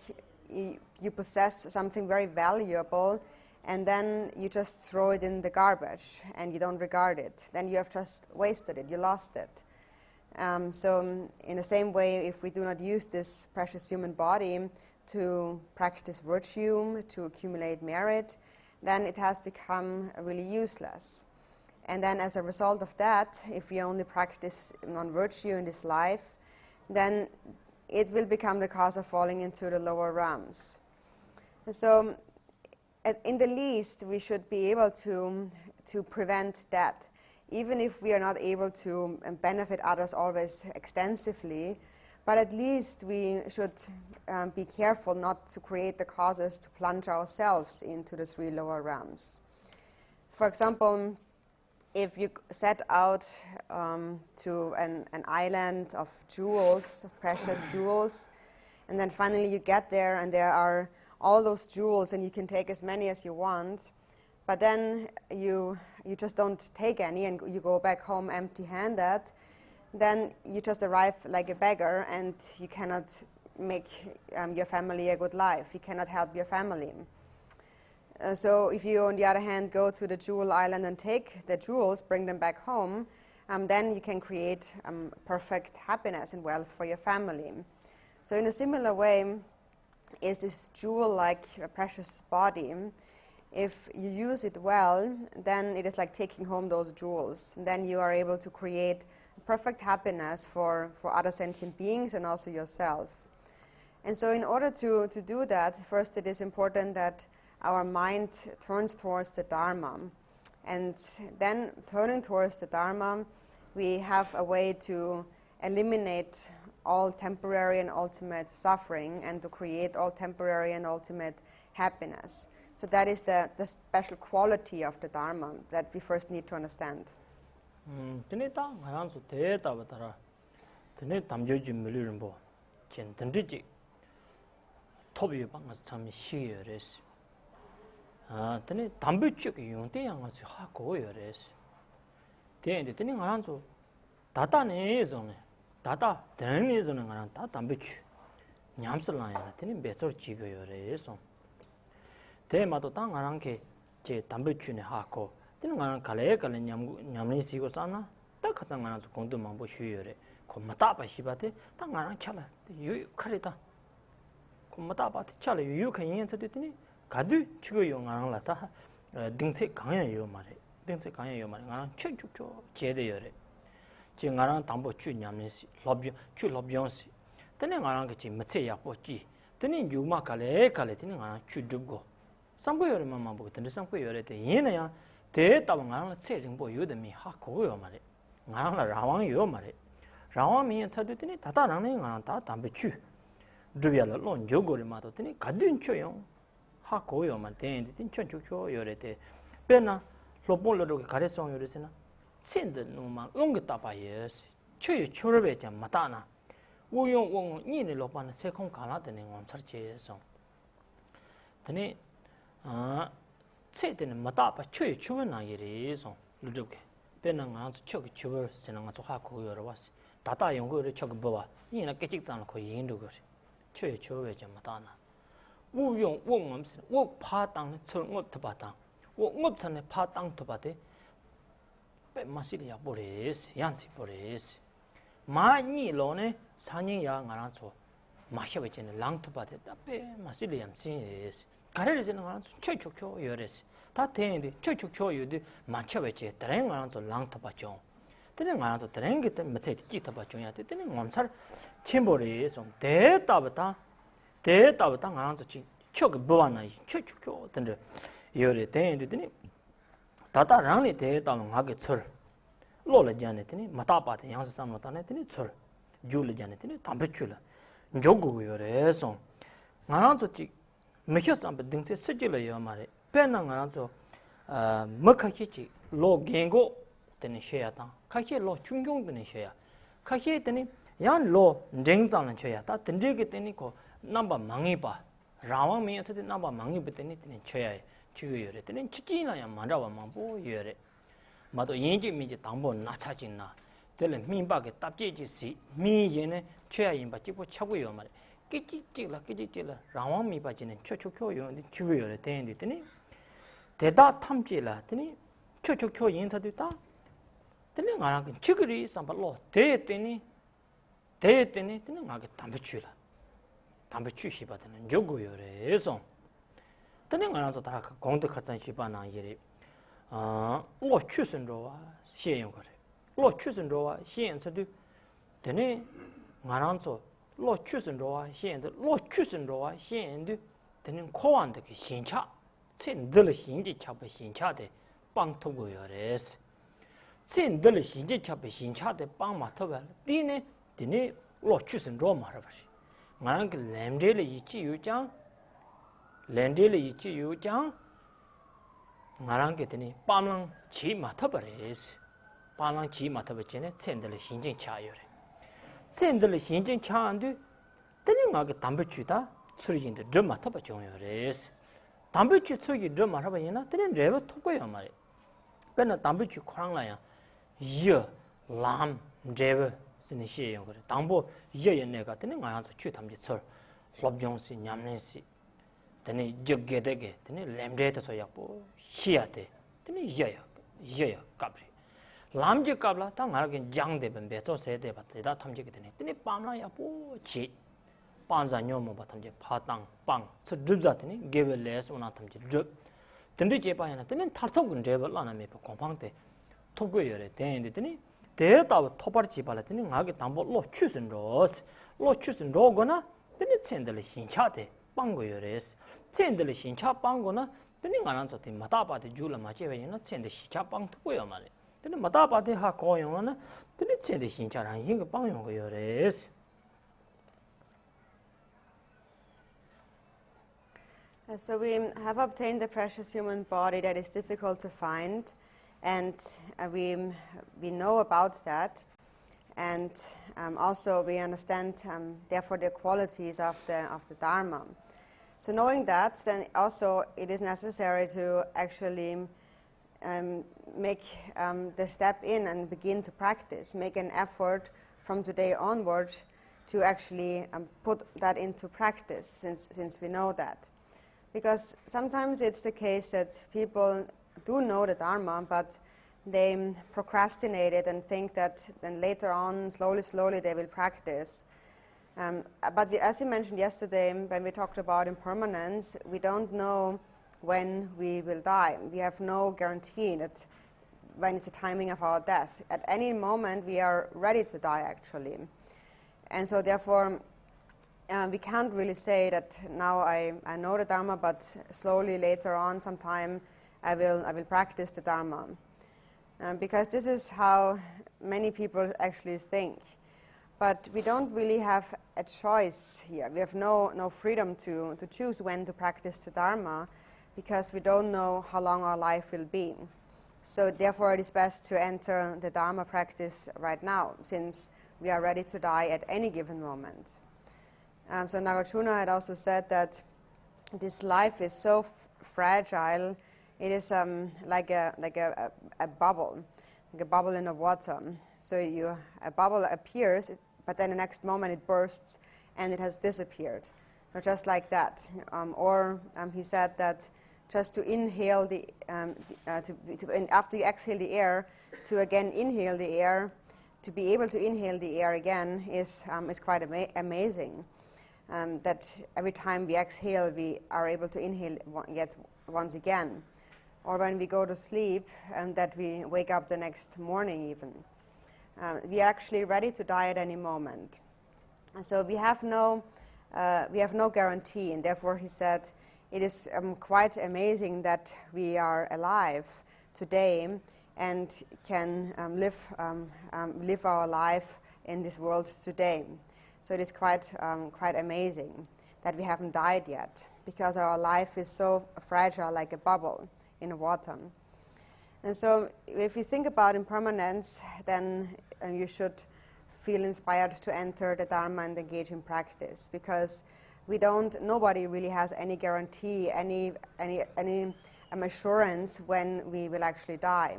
[SPEAKER 1] you possess something very valuable, and then you just throw it in the garbage and you don't regard it. Then you have just wasted it, you lost it. So in the same way, if we do not use this precious human body to practice virtue, to accumulate merit, then it has become really useless. And then as a result of that, if we only practice non-virtue in this life, then it will become the cause of falling into the lower realms. And so in the least, we should be able to prevent that. Even if we are not able to benefit others always extensively, but at least we should be careful not to create the causes to plunge ourselves into the three lower realms. For example, if you set out to an island of jewels, of precious jewels, and then finally you get there and there are all those jewels and you can take as many as you want, but then you just don't take any and you go back home empty-handed, then you just arrive like a beggar and you cannot make your family a good life. You cannot help your family. So if you, on the other hand, go to the jewel island and take the jewels, bring them back home, then you can create perfect happiness and wealth for your family. So in a similar way, is this jewel-like precious body. If you use it well, then it is like taking home those jewels. And then you are able to create perfect happiness for other sentient beings and also yourself. And so in order to do that, first it is important that our mind turns towards the Dharma. And then turning towards the Dharma, we have a way to eliminate all temporary and ultimate suffering and to create all temporary and ultimate happiness. So that is the special quality of the Dharma that we first need to understand.
[SPEAKER 2] tene dambu chuk yung te yang si ha ko yo res tene tene ngaran so data ne zone data den ne zone ngaran ta dambu chu nyamsal la ya tene besor chi go yo res te ma to ta ngaran ke je dambu chu ne ha ko tene ngaran kale kale nyamni si go sana ta kha ngaran so kong du mang bo shu yo re ko mata ba shi ba te ta ngaran chala yu khare ta ko mata ba te chala yu kha yin sa te tene 가두 치고 용하는 라타 등세 강연 요 말에 등세 강연 요 말에 나랑 쭉쭉쭉 제대요래 지금 나랑 담보 주냠니시 러비 주 러비온시 때는 나랑 같이 멋세 약보지 때는 유마 갈래 때는 나랑 주두고 상고요만 보고 근데 상고요래 때 얘네야 대답은 나랑 체링보 요데미 하고요 말에 나랑 라왕 요 말에 라왕이 찾더니 다다랑네 나랑 다 담보 주 드비알 론 조고를 마도더니 가든 줘요 하고요 만 되는데 춘추초 요래때 배나 로볼로 가래성 요래서나 신의 노만 롱게 따바예스 최 초르베 좀 마다나 우용 니네 로반에 세콩 가나되는 건 설치해서 드니 세대는 마다바 최 초나 이래서 루르게 배는 안 척이 초를 지나가 저 하고 여러봤어 다다 연구를 척 봐봐 니나 깨직잖아 거 인도 거리 최 초에 좀 마다나 우용 없으나 우 파당 철못 바당 우 없잖아 파당 바대 마시리야 보레스 양시 보레스 많이 로네 산이야 가라서 마셔버지는 랑토바데 답에 마시리야 신스 가르르지는 가라서 최초초 요레스 다 되는데 최초초 요데 마셔버지 다른 가라서 랑토바죠 되는 가라서 다른 게 때문에 메시지 찌타바죠야 되는 몸살 침보레서 대답다 가라서 척 뭐하나 최초초 된데 요레 되는데 다다랑이 대담 하게 철 로레잖아니 마타바데 양서 삼노타네니 철 줄레잖아니 담베출라 조고요레서 나란서지 메셔삼베 등세 스질려요 말에 배낭나서 먹카키치 로겐고 되는 셔야다 카키 로 중경되는 셔야 카키 되니 양로 쟁장는 셔야 다 든지게 되니고 넘바 망이바 라왕미 어떻게 넘바 망이바 되니 셔야 주요래 때는 치기나야 만라와만 보여래 마도 인지미지 당보 나차진나 때는 민박에 답지지시 미예네 최야인바 집고 차고요 말 끼찌찌라 라왕미 바지는 초초초요 주요래 되는데 때니 대다 탐지라 때니 초초초 인사도다 때는 가라 치그리 삼발로 대때니 때는 가게 담배 취시 받는 요고요래서 때는 알아서 다 공덕 같은 시바나 이래 로 추선로와 시행 거래 로 추선로와 시행서도 되네 말한서 로 추선로와 시행도 로 추선로와 시행도 되는 코안의 그 신차 신들 신지 차부 신차대 빵토고요래스 신들 신지 차부 신차대 빵 맡아봐 디네 로 추선로 말아봐시 말한 그 램데를 있지 유장 랜디를 있지 유장 말한 게 되니 빠랑 지 맡아버려스 빠랑 지 맡아버지네 챈들 신진 차요래 챈들 신진 차안데 되니 나게 담배 주다 소리인데 좀 맡아버죠요래스 담배 주 소리 좀 맡아버이나 되니 레버 토고요 말이 근데 담배 주 코랑라야 람 레버 쓰는 시에요 그래 담보 이제 내가 되니 나한테 주 담지 설 롭종시 냠네시 되네 적게되게 되네 램데에서 약보 시야데 되네 이제야 갑리 람지 갑라 당하게 장대변 배서 세대 받다 탐지게 되네 되네 밤라 약보 지 반자녀모 받탐지 파당 빵 서줍자 되네 게벨레스 오나 탐지 줍 근데 제바야나 되네 탈톡은 제발라나메 공방때 토고여래 되네 되네 대답 토바르지 발라 되네 나게 담보 로 추슨로거나 되네 챈들 신차데 빵고요레스 챈들 신차 빵고나 되는 안한서 된 마다바데 줄라 마제베나 챈데 신차 빵 토고요 말에 되는 마다바데 하고요나 되는 챈데 신차랑 이거 빵용고요레스
[SPEAKER 1] So we have obtained the precious human body that is difficult to find, and we know about that, and also we understand therefore the qualities of the Dharma. So knowing that, then also it is necessary to actually make the step in and begin to practice, make an effort from today onwards to actually put that into practice, since we know that. Because sometimes it's the case that people do know the Dharma, but they procrastinate it and think that then later on, slowly they will practice. But as you mentioned yesterday, when we talked about impermanence, we don't know when we will die. We have no guarantee that when is the timing of our death. At any moment, we are ready to die, actually. And so therefore, we can't really say that now I know the Dharma, but slowly later on, sometime, I will practice the Dharma. Because this is how many people actually think. But we don't really have a choice here. We have no freedom to choose when to practice the Dharma, because we don't know how long our life will be. So therefore it is best to enter the Dharma practice right now, since we are ready to die at any given moment. So Nagarjuna had also said that this life is so fragile. It is like a bubble, like a bubble in the water. So a bubble appears, but then the next moment it bursts and it has disappeared. So just like that. He said that just to inhale after you exhale the air, to again inhale the air, to be able to inhale the air again is quite amazing. That every time we exhale, we are able to inhale yet once again. Or when we go to sleep, that we wake up the next morning even. We are actually ready to die at any moment. So we have no guarantee, and therefore he said it is quite amazing that we are alive today and can live our life in this world today. So it is quite amazing that we haven't died yet, because our life is so fragile, like a bubble in the water. And so if you think about impermanence, then you should feel inspired to enter the Dharma and engage in practice, because nobody really has any guarantee, any assurance when we will actually die.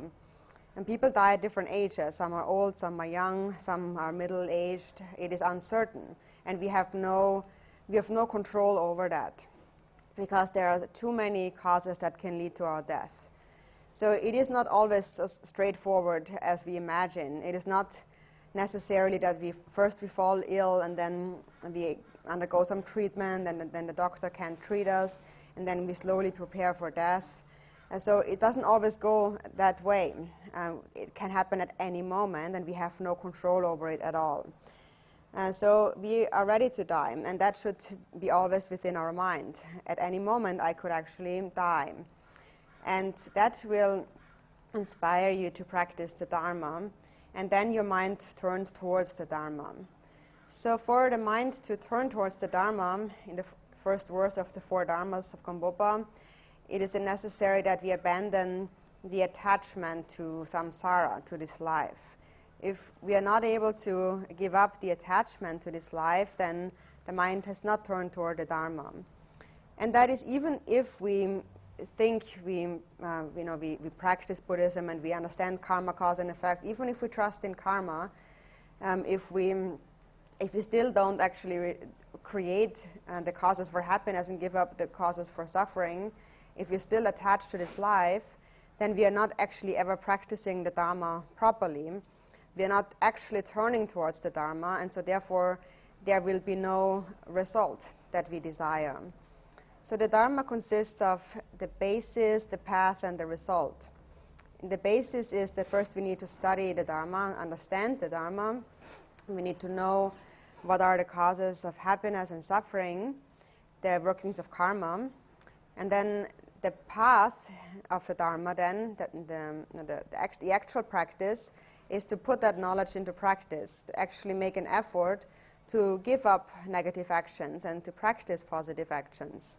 [SPEAKER 1] And people die at different ages. Some are old, some are young, some are middle-aged. It is uncertain, and we have no control over that, because there are too many causes that can lead to our death. So it is not always as straightforward as we imagine. It is not necessarily that we fall ill and then we undergo some treatment and then the doctor can treat us and then we slowly prepare for death. And so it doesn't always go that way. It can happen at any moment and we have no control over it at all. So we are ready to die, and that should be always within our mind. At any moment I could actually die. And that will inspire you to practice the Dharma, and then your mind turns towards the Dharma. So for the mind to turn towards the Dharma, in the first verse of the 4 Dharmas of Gampopa, it is necessary that we abandon the attachment to samsara, to this life. If we are not able to give up the attachment to this life, then the mind has not turned toward the Dharma. And that is even if we think we practice Buddhism and we understand karma, cause and effect. Even if we trust in karma, if we still don't actually create the causes for happiness and give up the causes for suffering, if we're still attached to this life, then we are not actually ever practicing the Dharma properly. We are not actually turning towards the Dharma, and so therefore there will be no result that we desire. So the Dharma consists of the basis, the path, and the result. The basis is that first we need to study the Dharma, understand the Dharma. We need to know what are the causes of happiness and suffering, the workings of karma. And then the path of the Dharma, then, the actual practice, is to put that knowledge into practice, to actually make an effort to give up negative actions and to practice positive actions.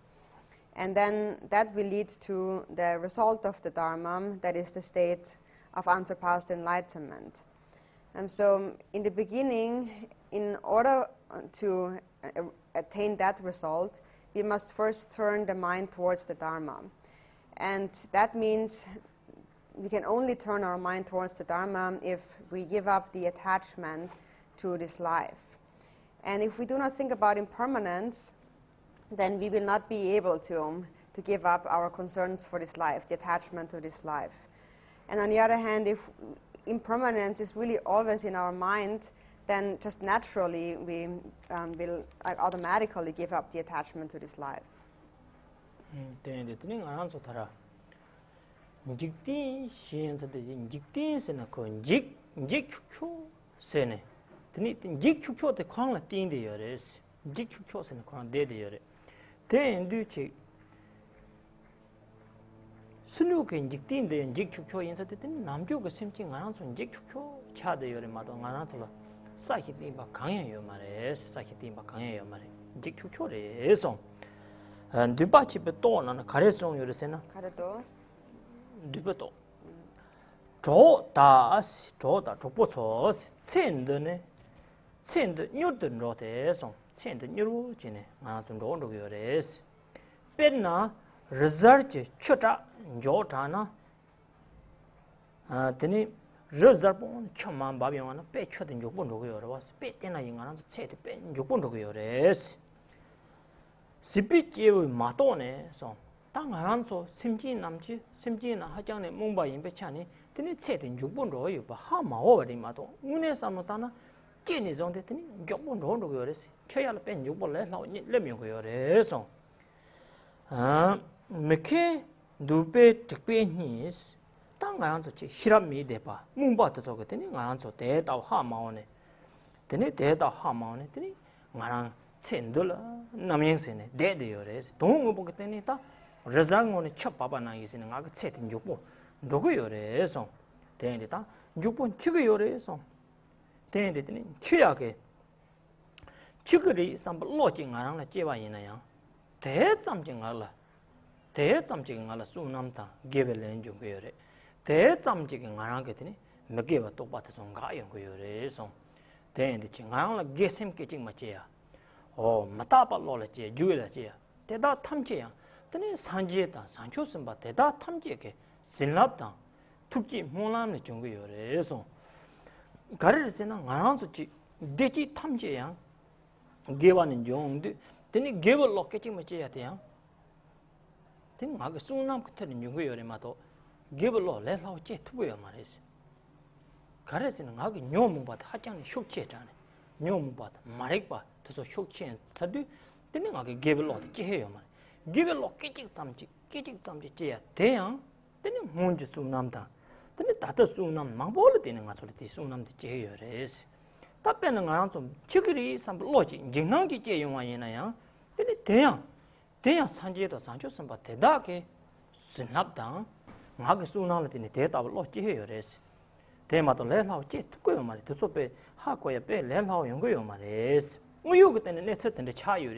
[SPEAKER 1] And then that will lead to the result of the Dharma, that is the state of unsurpassed enlightenment. And so in the beginning, in order to attain that result, we must first turn the mind towards the Dharma. And that means we can only turn our mind towards the Dharma if we give up the attachment to this life. And if we do not think about impermanence, then we will not be able to give up our concerns for this life, the attachment to this life. And on the other hand, if impermanence is really always in our mind, then just naturally we will automatically give up the attachment to this life.
[SPEAKER 2] Sulukin dictin the jig chucho in the namjo simting answer jig chucho chade yore mato anatala. Saki Timba Kanya Yomare, Saki Timba Kanya Yomare, Jikchore, Song. And Dubachi Beton and Caresson Yuresena.
[SPEAKER 1] Carado.
[SPEAKER 2] Dubeto. Jodas, Joda, Toposos, send Newton Rote, send New Gene, Anton Rondo Yores. Penna, Research, Chota, Jotana. Teni Reservon, Chaman Babiana, Petchot in Jobundo was Petina Yanga, said Pen Jobundo Yores. Sipichi Matone, so Tangaranso, Simjin Namchi, Simjin Hajane Mumbai in Pechani, then it said in Jubundo, you Bahama over in Mato, Unes Amotana, Jenny's on the thing, Jobundo Yores, Chayal Pen Jubole, Lemio Yores. Meke Dupe Tikpenis, Tangaranso Shirami depa, Mumba to Sogatin, Anso, dead of Hamone. Then it dead of Hamone, Marang. $10 Namian, dead yores, don't book at any time. Razang on a chop up and is in a set in Jupo. Dogo yores on. Then the time, Jupon Chigo yores on. Then the Chiake Chiguri, some lodging around a Jeva in a young. There's something Allah. There's something Allah soon amta, give a land you hear it. There's something around getting it, Magiva to butters on Gayan yores on. Then the Chingang guess him kitchen machia. Oh, Matapa Lolache, Julia, Teda Tamjia, then is Sanjeta, Sanchosen, but Teda Tamjeke, Sinlapta, Tuki Molan Jungi Reson. Garisina, Aransuchi, Deti Tamjia, gave one in Jong, then he gave a locating Machia. Then Magasunam telling Jungi Mato, give a law, let how jet to wear Maris. Garisina, Hagi, Nomu, but Hajan shook chetan, Nomu, but Marikba. So shock chain, Sadu, then I gave a lot of Jehaman. Give a lot, kitting something, Teang, then you moon Sunamta. Then it Tata Sunam, Mambolin, and actually Sunam the Jayres. Tapen around some chicory, some logic, Jinangi Jayumayana, then it Teang, Sanjeta Sancho, some but Tedake, Sinapta, Magasunam in the theatre of Lord Jayres. Temato Lelao Jet, Goyomari, to sope, Hakoya Bay, Lelao, and Goyomares. You get an exit in the child,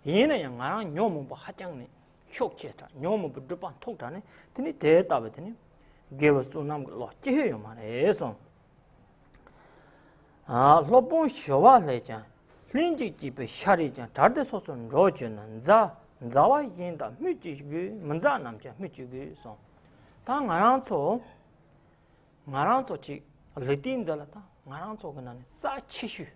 [SPEAKER 2] Yena young around Yomu Hajang, Shokcheta, Yomu Dupan Totane, then it dead of it, gave us to number lot, Jehuman, Eson. Lobon Showa Leja, Linji Jeep, Sharijan, Tardesos and Rojan, and Zawa Yenda, Michigu, Manzanam, Michigu, so. Tang around so, Maranto, Latin Delata, Maranto, Za Chishu.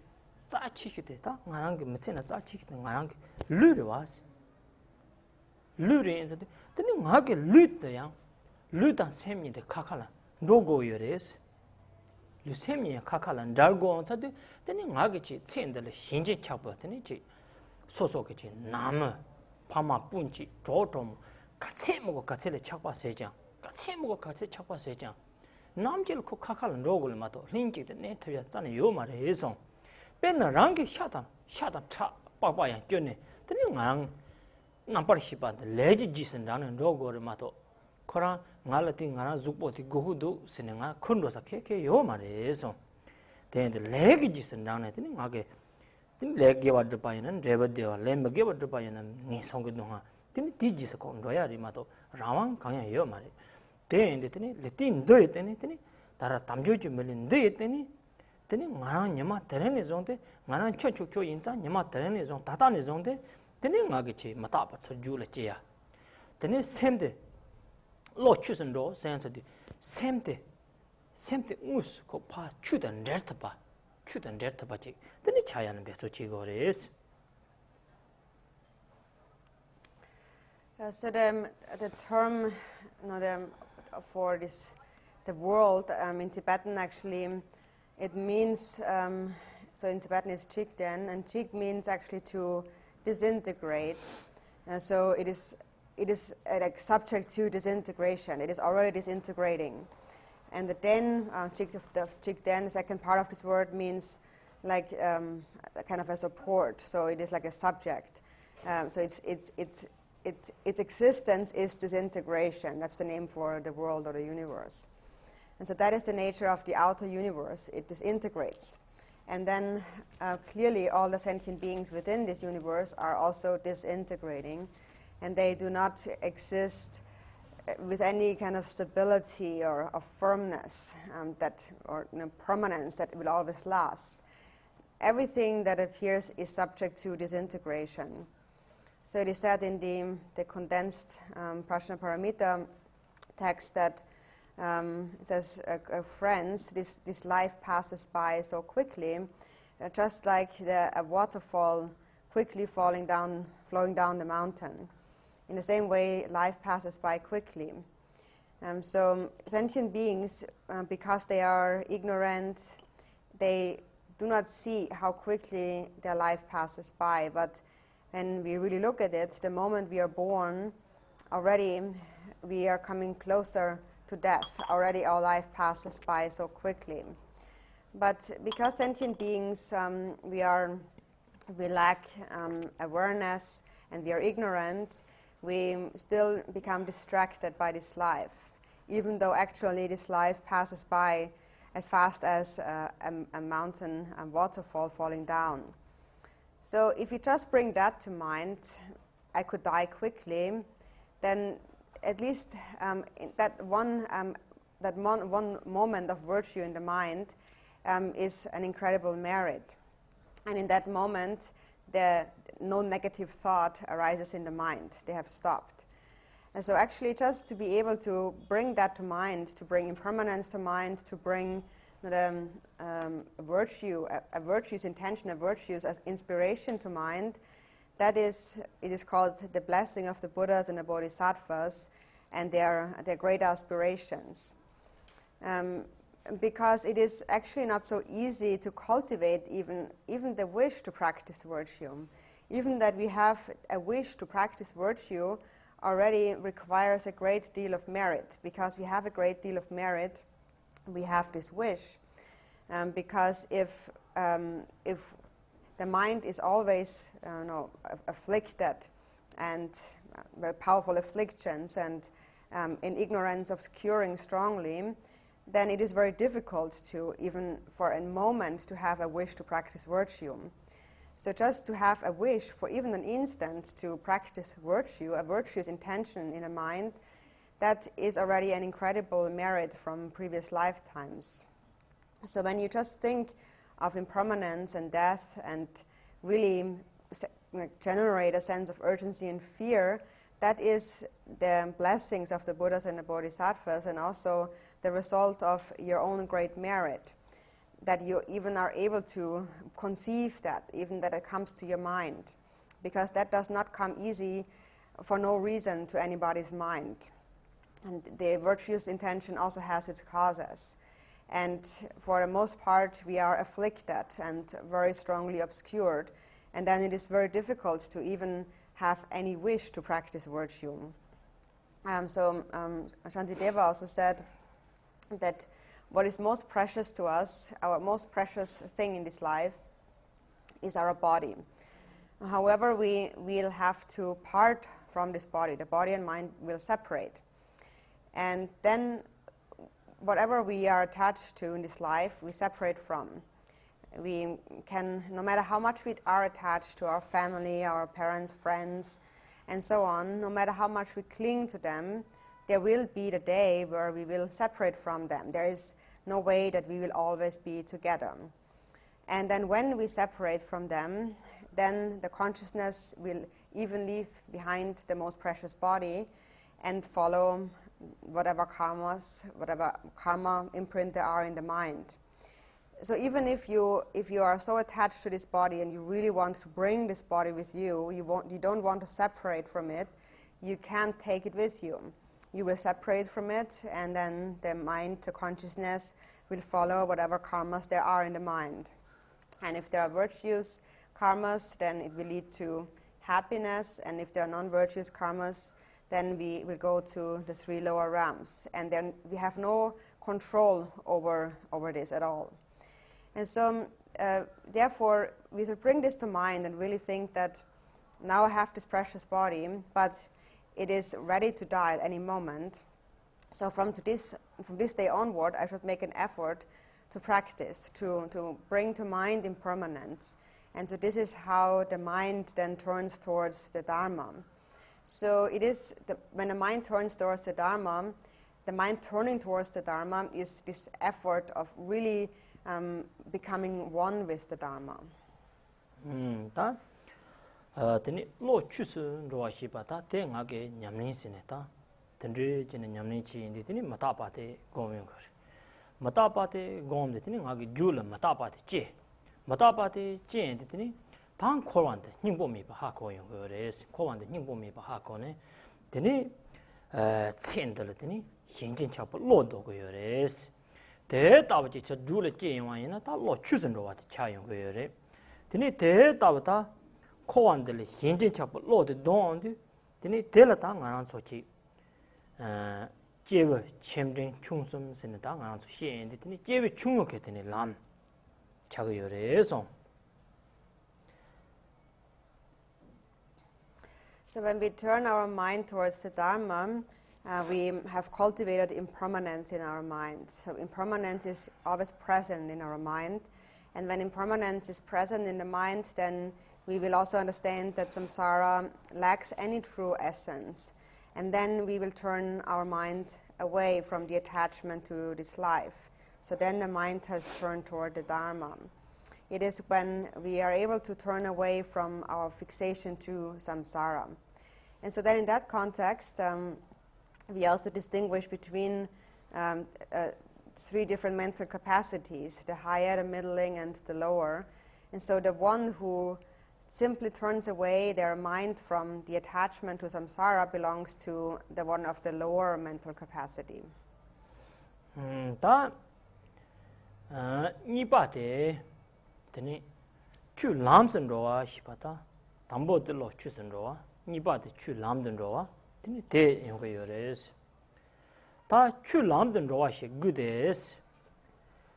[SPEAKER 2] Chikita, Narang, Messina, Chicken, Narang, Lure was Lure into the then Hagi Lut the young Lutan Semi the Kakala, Dogo Yores Lucemia Kakala and Dargo on Saturday, then in Hagachi, send the Shinji Chapel, Tenichi, Sosokichi, Nama, Pama Punchi, Totom, Katsemo Katsele Chapa Sejan, Katsemo Katse Chapa Sejan, Namjil Kakala and Dogo Mato, Linky the Netria San Yoma Hezon. Ben Rangi shut up, Papa and Johnny. Then you hang number ship at the legages and down and Dogo Mato. Koran, Malating, Zupoti, Gohudu, Senanga, Kundosa Keke, Yomareso. Then the legages and down at the Nage. Then leg gave out the Bayan and Rever de Lemba gave out the Bayan and Nisonga. Then it teaches a condoya Mato, Raman, Kanya Yomare. Then the Latin do it anything. There are Tamjuju million do it any. Then Maran Yama Terran is on the Maran Chocho Insa, Yama Terran is on Tatan is on the Magachi, Matapa, Julia. Then it's same day. Lord Chusen Do, Sansa, same day Us, Copa, Chut and Dertapa, then it's Chayan Besochigo is.
[SPEAKER 1] So the term for this, the world in Tibetan actually, it means, so in Tibetan is Chikden, and Chik means actually to disintegrate. So it is like subject to disintegration. It is already disintegrating. And the den, Chikden, the second part of this word means like kind of a support. So it is like a subject. So its existence is disintegration. That's the name for the world or the universe. And so that is the nature of the outer universe. It disintegrates. And then clearly all the sentient beings within this universe are also disintegrating, and they do not exist with any kind of stability or firmness or permanence that will always last. Everything that appears is subject to disintegration. So it is said in the condensed Prajnaparamita text that it says, friends, this life passes by so quickly, just like a waterfall quickly flowing down the mountain. In the same way, life passes by quickly. So sentient beings, because they are ignorant, they do not see how quickly their life passes by. But when we really look at it, the moment we are born, already we are coming closer to death. Already our life passes by so quickly. But because sentient beings, we lack awareness and we are ignorant, we still become distracted by this life, even though actually this life passes by as fast as a mountain and waterfall falling down. So if you just bring that to mind, I could die quickly, then at least that one moment of virtue in the mind is an incredible merit. And in that moment, no negative thought arises in the mind. They have stopped. And so actually just to be able to bring that to mind, to bring impermanence to mind, to bring the a virtue's intention, a virtue's as inspiration to mind, it is called the blessing of the Buddhas and the Bodhisattvas and their great aspirations. Because it is actually not so easy to cultivate even the wish to practice virtue. Even that we have a wish to practice virtue already requires a great deal of merit. Because we have a great deal of merit, we have this wish. Because if the mind is always afflicted and very powerful afflictions and in ignorance obscuring strongly, then it is very difficult to even for a moment to have a wish to practice virtue. So just to have a wish for even an instant to practice virtue, a virtuous intention in a mind, that is already an incredible merit from previous lifetimes. So when you just think of impermanence and death and really generate a sense of urgency and fear, that is the blessings of the Buddhas and the Bodhisattvas, and also the result of your own great merit, that you even are able to conceive that, even that it comes to your mind, because that does not come easy for no reason to anybody's mind. And the virtuous intention also has its causes. And for the most part, we are afflicted and very strongly obscured, and then it is very difficult to even have any wish to practice virtue. Shantideva also said that what is most precious to us, our most precious thing in this life, is our body. However, we will have to part from this body. The body and mind will separate. And then whatever we are attached to in this life, we separate from. We can, no matter how much we are attached to our family, our parents, friends, and so on, no matter how much we cling to them, there will be the day where we will separate from them. There is no way that we will always be together. And then when we separate from them, then the consciousness will even leave behind the most precious body and follow whatever karma imprint there are in the mind. So even if you are so attached to this body and you really want to bring this body with you, you don't want to separate from it, you can't take it with you. You will separate from it, and then the mind, the consciousness, will follow whatever karmas there are in the mind. And if there are virtuous karmas, then it will lead to happiness, and if there are non-virtuous karmas, then we will go to the 3 lower realms. And then we have no control over this at all. And so, therefore, we should bring this to mind and really think that now I have this precious body, but it is ready to die at any moment. So from this day onward, I should make an effort practice, to bring to mind impermanence. And so this is how the mind then turns towards the Dharma. So it is, when the mind turns towards the Dharma, the mind turning towards the Dharma is this effort of really becoming one with the Dharma.
[SPEAKER 2] 다 teni lo chusu rowa shiba ta te ngage nyamni sine ta tendri jine nyamni chi indi teni mata pate gomyon kar mata pate gomde teni ngage jula mata pate che indi teni tang korwande nyingbo mi ba ha koyon gores korwande nyingbo mi ba ha kone teni tsendele teni hinjin chapo lo do gores te tabaji cha jula che yina ta lo chusu rowa ta cha yon gore teni te tabata 코완들이 현진 잡고 로드 돈데 드니 델라다 가난 소치 제베 쳔진 충숨스는 다 가난 소시인데 드니 제베 충욕해 드니 람 자거여래서.
[SPEAKER 1] So when we turn our mind towards the Dharma, we have cultivated impermanence in our mind. So impermanence is always present in our mind, and when impermanence is present in the mind, then we will also understand that samsara lacks any true essence. And then we will turn our mind away from the attachment to this life. So then the mind has turned toward the Dharma. It is when we are able to turn away from our fixation to samsara. And so then in that context, we also distinguish between three different mental capacities, the higher, the middling, and the lower. And so the one who simply turns away their mind from the attachment to samsara belongs to the one of the lower mental capacity.
[SPEAKER 2] 다 니바데 드니 추 람선로와 시바다 담보들로 추선로와 니바데 추 람든로와 드니 대 요거요레스 다추 람든로와 시 구데스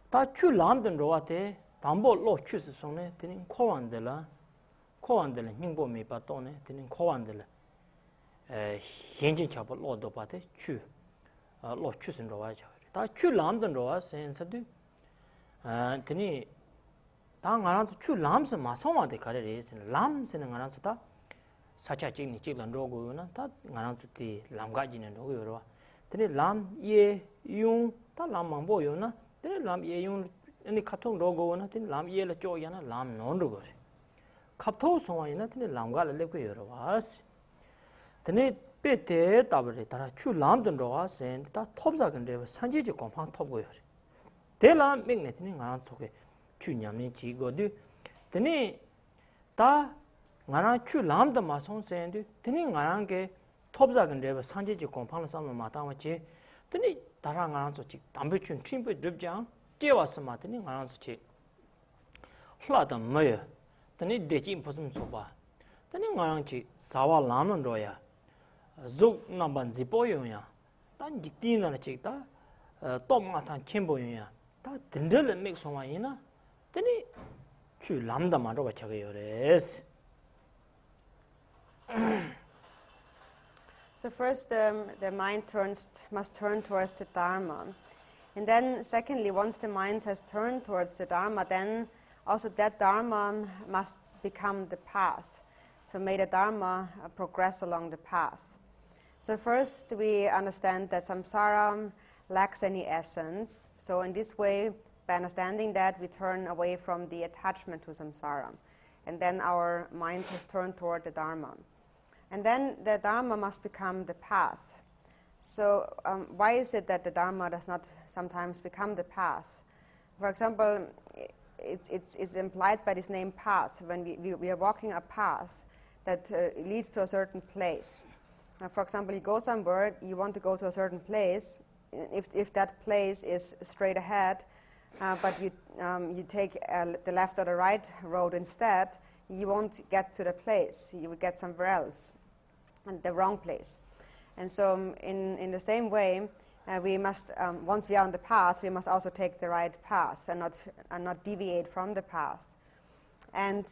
[SPEAKER 2] 다추 람든로와테 담보로 추스송네 드니 코완들라 코완들 닝보 미바토네 드는 코완들 현진 잡을 로도 바데 추 로추슨 로와 다 추람든 로와 센서도 드니 당 알아서 추 람스 마송와데 가레레스 람스는 알아서 다 사차 찍니 찍는 로고나 다 알아서 티 람가지는 로고요로 드니 람예용다 람망보요나 드니 람예용 아니 카통 로고나 드니 람예라 쪼야나 람 논로고 갑토 송와이나 드네 람가를 내고 여러와스 드네 베테 따버리 따라 추 람든 로와센 다 톱사근데 산지지 공방 톱고요 데라 맥네 드네 가 속에 추냠니 지고드 드네 다 나라 추 람든 마송센데 드네 나랑게 톱사근데 산지지 공방을 삼는 마다마치 드네 다랑 가 소치 담배춘 팀부 줍장 깨와서 마드네 가 소치 흘라다 뭐야 tani dechi imposum soba tani ngaranchi sawa laman roya zuk namban zipo yoya tan dikti na chikta top ma tan chembo yoya ta dindel mek soma ina tani chu lamda ma roba chagayores.
[SPEAKER 1] So first the mind must turn towards the Dharma, and then secondly, once the mind has turned towards the Dharma, then also that Dharma must become the path. So may the Dharma progress along the path. So first we understand that samsara lacks any essence. So in this way, by understanding that, we turn away from the attachment to samsara. And then our mind has turned toward the Dharma. And then the Dharma must become the path. So why is it that the Dharma does not sometimes become the path? For example, it's implied by this name path. When we are walking a path that leads to a certain place. For example, you go somewhere, you want to go to a certain place. If that place is straight ahead, but you take the left or the right road instead, you won't get to the place. You will get somewhere else, and the wrong place. And so in the same way, we must, once we are on the path, we must also take the right path and not deviate from the path. And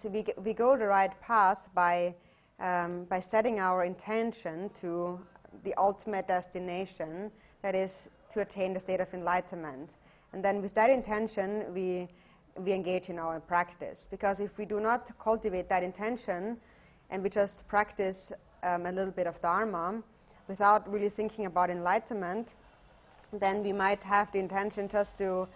[SPEAKER 1] we go the right path by setting our intention to the ultimate destination, that is to attain the state of enlightenment. And then with that intention, we engage in our practice. Because if we do not cultivate that intention, and we just practice a little bit of Dharma, without really thinking about enlightenment, then we might have the intention just to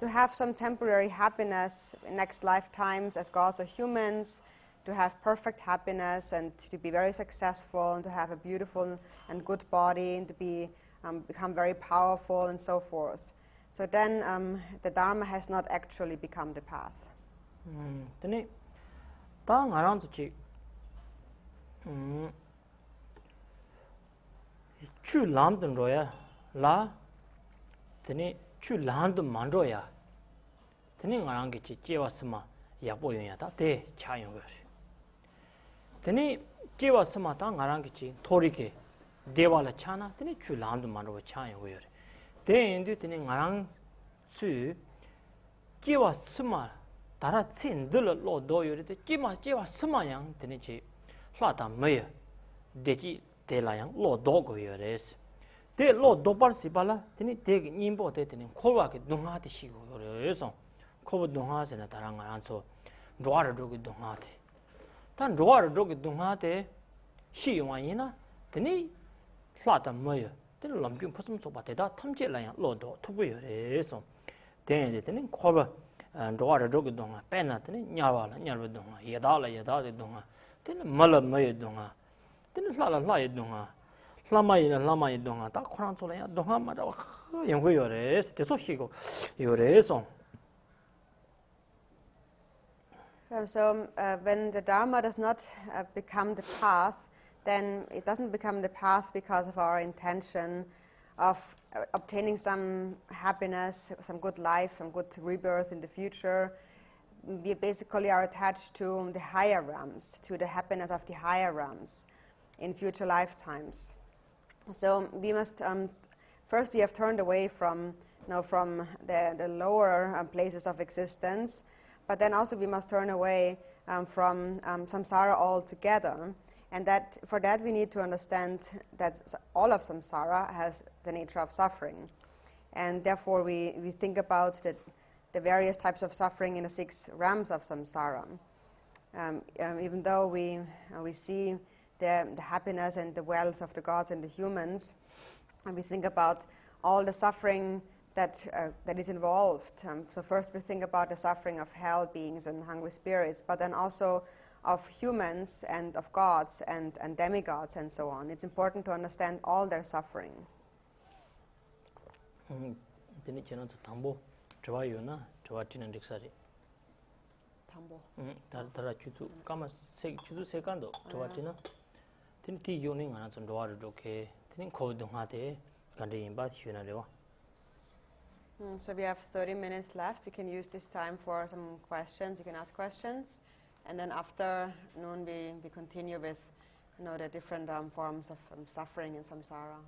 [SPEAKER 1] have some temporary happiness in next lifetimes as gods or humans, to have perfect happiness and to be very successful and to have a beautiful and good body and to become very powerful and so forth. So then the Dharma has not actually become the path.
[SPEAKER 2] Tene ta ngarang chi chu lam dun roya la tene chu lam dun man roya tene ngarang ge chi jewa sma ya bo yon ya ta de cha yon ge tene jewa sma ta ngarang ge chi thori ge dewa la chana tene chu lam dun man ro cha yon ge de indu tene ngarang su jewa sma dara tsin dul lo do yo de jewa sma yang tene chi hla ta me de chi de la yang lo do go yo res de lo do par si bala tene de nim bo de tene khwa ge dung ha de shi go yo so ko dung ha se na dara ngarang so roa ro ge dung ha de tan roa ro ge dung ha de shi yong yin na tene hla ta me yo de lam gyum phosum so ba de da tham che la yang lo do thu go yo res so de tene khwa roa ro ge dung ha pe na tene nya ba la nya ro dung ha ya da de dung ha tene mal me yo dung ha tene hla ye dung ha lama ye dung ha ta khran so la ya dung ha ma da yong go yo res de so shi go yo res so.
[SPEAKER 1] So when the Dharma does not become the path, then it doesn't become the path because of our intention of obtaining some happiness, some good life, some good rebirth in the future. We basically are attached to the higher realms, to the happiness of the higher realms in future lifetimes. So we must, first we have turned away from the lower places of existence, but then also we must turn away from samsara altogether. And that for that we need to understand that all of samsara has the nature of suffering. And therefore we think about the various types of suffering in the 6 realms of samsara. Even though we see the happiness and the wealth of the gods and the humans, and we think about all the suffering that is involved. So first we think about the suffering of hell beings and hungry spirits, but then also of humans and of gods and demigods and so on. It's important to understand all their suffering.
[SPEAKER 2] Tambo dara chuzu kama chuzu sekando chawatina tin ti yoni ngana chon roa ro ke tin ko dung ha de gande ba shuna lewa.
[SPEAKER 1] So we have 30 minutes left. We can use this time for some questions. You can ask questions, and then after noon we continue with the different forms of suffering in samsara.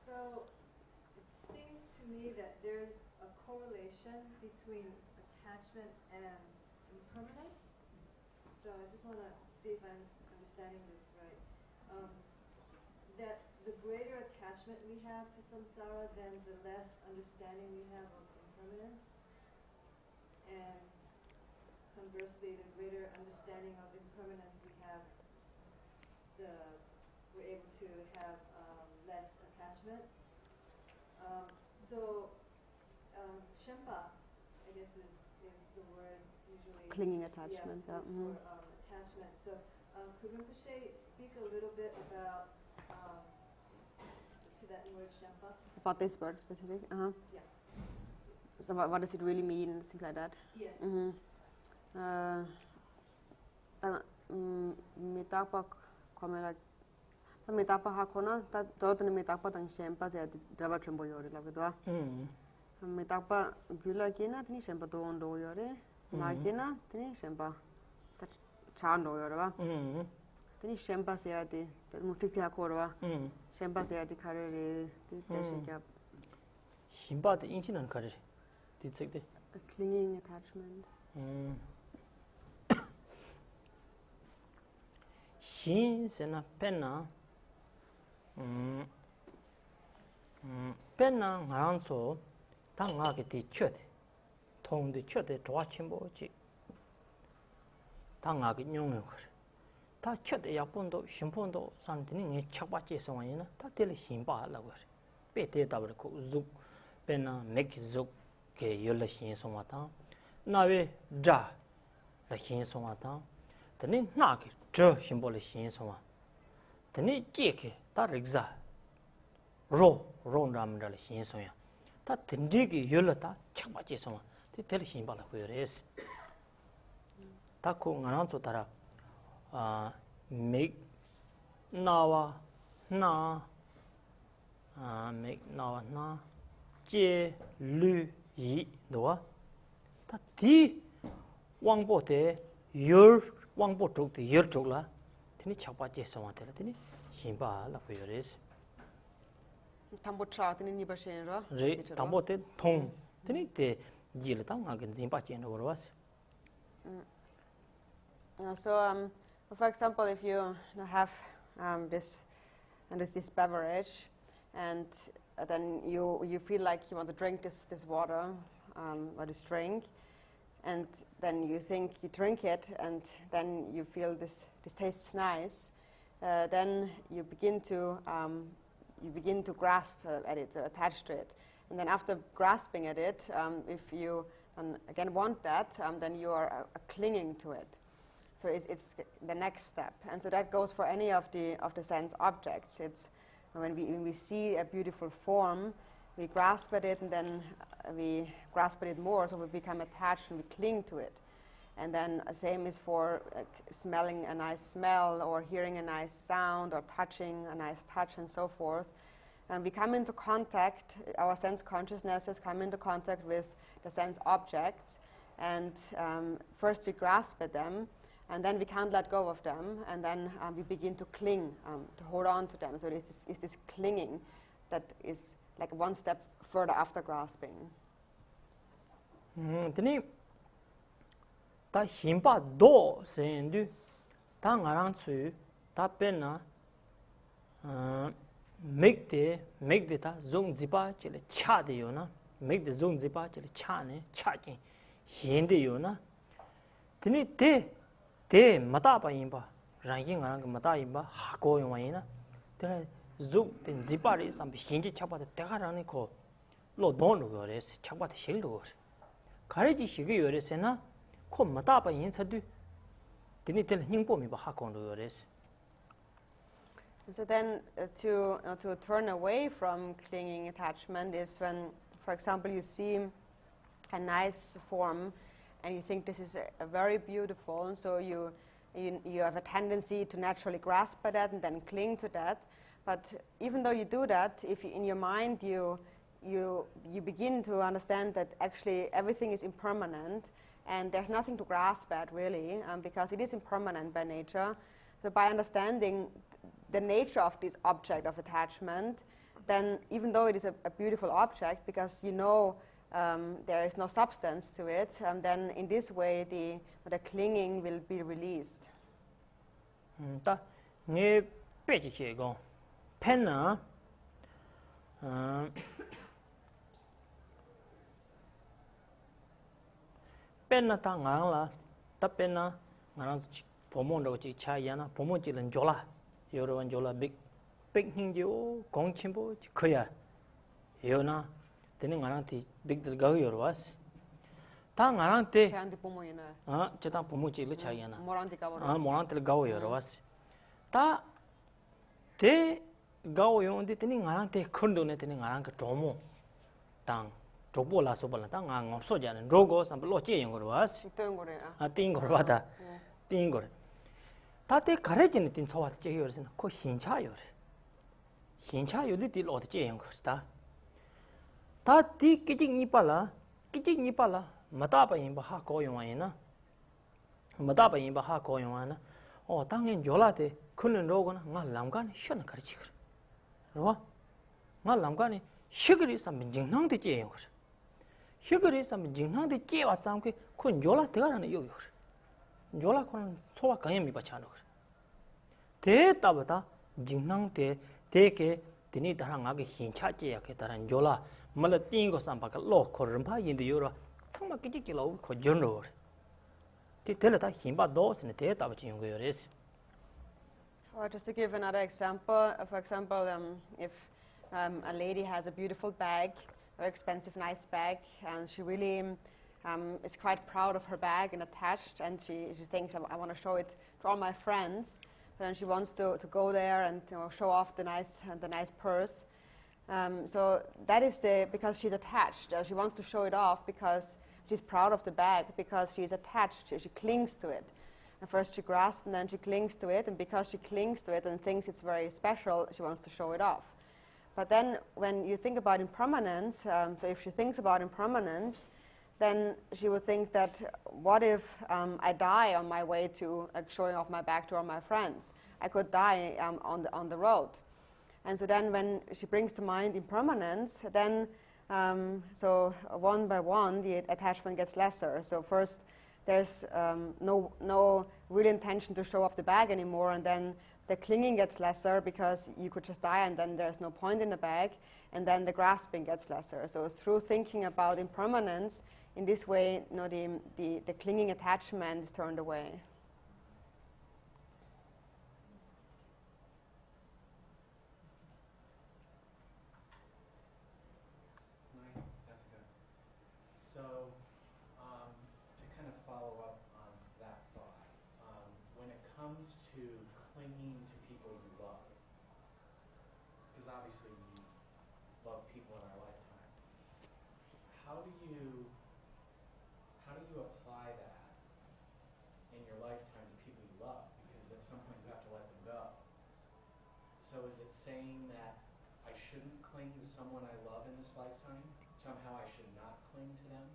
[SPEAKER 3] So it seems to me that there's a correlation between attachment and impermanence. So I just want to see if I'm understanding this right. That the greater attachment we have to samsara, then the less understanding we have of impermanence. And conversely, the greater understanding of impermanence we have, we're able to have less attachment. Shempa, I guess, is the word usually.
[SPEAKER 1] Clinging attachment.
[SPEAKER 3] Yeah, for attachment. So could Rinpoche speak a little bit about to that word Shempa?
[SPEAKER 1] About this word specific?
[SPEAKER 3] Yeah.
[SPEAKER 1] So what does it really mean and things like that?
[SPEAKER 3] Yes.
[SPEAKER 1] Mitapa komela mitapa hakona ta dotne mitapa tang shempa se drava trembo yore la vedwa. Mitapa gula kina tni shempa to ondo yore. Magina tni shempa ta chando yore va. Tni shempa se ati mutikti hakorwa. Shempa se ati karere ti teshikya.
[SPEAKER 2] Shimpa de inchinan kare. Ti tsekde.
[SPEAKER 1] A clinging attachment.
[SPEAKER 2] Shin sena penna penna ngaranso ta nga ke ti chöde tong de chöde dwa chimbo ji ta nga ke nyong ko ta chöde yapon shimpondo santini nge chakpa che so yin ta tel himba la go pe te ta ko zuk penna mek zuk ke yol shin so ma ta na we da la shin so ma ta tani na ke zhe himbo le shin so ma tani je ke ta rigza 로 롬람들 신소야 다 든디기 열었다 착맞지 소마 될 힘발아 보여레스 다코 나란초 따라 make 나와 나 make 나와 나 제르이 노아 다디 왕보대 열 왕보 쪽대 열 쪽라 드니 착맞지 소마 될 드니 힘발아 보여레스
[SPEAKER 1] Tambocha tini nipa shen ro.
[SPEAKER 2] Re tambo te thong tini te jil ta nga gen zimpa chen ro was.
[SPEAKER 1] So for example, if you have this beverage, and then you feel like you want to drink this water or this drink, and then you think you drink it, and then you feel this tastes nice, then you begin to grasp at it, attach to it. And then after grasping at it, if you again want that, then you are clinging to it. So it's the next step. And so that goes for any of the sense objects. It's when we see a beautiful form, we grasp at it, and then we grasp at it more, so we become attached and we cling to it. And then same is for smelling a nice smell, or hearing a nice sound, or touching a nice touch, and so forth. And we come into contact, our sense consciousnesses come into contact with the sense objects, and first we grasp at them, and then we can't let go of them, and then we begin to cling, to hold on to them. So it's this clinging that is like one step further after grasping.
[SPEAKER 2] Ta himpa do sendu ta ngarang chu ta penna make de ta zong zipa chele cha de yo na make de zong zipa chele cha ne cha kin hin de yo na tini te mata pa yin pa rang yin ngarang mata yin ba ha ko yo wa yin na te zong de zipa re sam hin ji cha pa de ga rang ne ko lo don lo go re cha pa de shil lo go kare ji shi ge yo re se na ko mata pa yin sa du tini tel ning po mi ba ha kon lo res.
[SPEAKER 1] So then to turn away from clinging attachment is when, for example, you see a nice form and you think this is a very beautiful, and so you have a tendency to naturally grasp at that and then cling to that. But even though you do that, if in your mind you begin to understand that actually everything is impermanent, and there's nothing to grasp at really, because it is impermanent by nature. So by understanding the nature of this object of attachment, then even though it is a beautiful object, because you know there is no substance to it, then in this way the clinging will be released.
[SPEAKER 2] Ta nge peji che go penna penna ta ngang la ta penna ngang pomon ro chi cha yana pomon chi len jola yoro wan jola big ning jo gong chimbo khoya yona tene ngang ti big del ga yoro was ta ngang te
[SPEAKER 1] Kyan di pomo yina.
[SPEAKER 2] che ta pomon chi le cha yana
[SPEAKER 1] Morang di kawa.
[SPEAKER 2] morang tel ga yoro was ta te ga yo ndi tene ngang te khondo ne tene ngang ka tomo tang 조보 라소발라 당 없어지는 로고 삼블로 찌인 거 was
[SPEAKER 1] Tung gore.
[SPEAKER 2] 띵 거 봐다 띵 거 다때 가래지는 띵 소와 찌여서 코 신차요 신차요도 딜 어디 찌인 거다 다띠 끼징 이빨라 마다바인 바하 고용하이나 마다바인 바하 고용하나 당연 요라데 그는 로고나 나 람간 션 가르치 그러 나 람간이 시그리 삼민징낭데 찌인 거 시그리 삼민징낭데 찌와 짬게 그 요라 대가라는 요요 요라 콘 소와 가염이 바차노 Te tabata jingnang te ke tini darang age hincha che ya ke darang jola mala tingo sambaka lo ko rimpa yin de yoro changma ki ki lo ko jonro te tele ta himba dos ne te tab chi yung yores.
[SPEAKER 1] Or just to give another example, for example, if a lady has a beautiful bag, very expensive, nice bag, and she really is quite proud of her bag and attached, and she thinks, I want to show it to all my friends. Then she wants to go there and show off the nice purse. So that is because she's attached. She wants to show it off because she's proud of the bag, because she's attached. She clings to it. And first she grasps and then she clings to it, and because she clings to it and thinks it's very special, she wants to show it off. But then when you think about impermanence, so if she thinks about impermanence, then she would think that, what if I die on my way to showing off my bag to all my friends? I could die on the road. And so then when she brings to mind impermanence, then so one by one the attachment gets lesser. So first there's no real intention to show off the bag anymore, and then the clinging gets lesser because you could just die and then there's no point in the bag, and then the grasping gets lesser. So through thinking about impermanence, in this way, the clinging attachment is turned away.
[SPEAKER 4] So, to kind of follow up on that thought, when it comes to clinging to people you love, because obviously we love people in our lifetime, how do you apply that in your lifetime to people you love? Because at some point you have to let them go. So is it saying that I shouldn't cling to someone I love in this lifetime? Somehow I should not cling to them,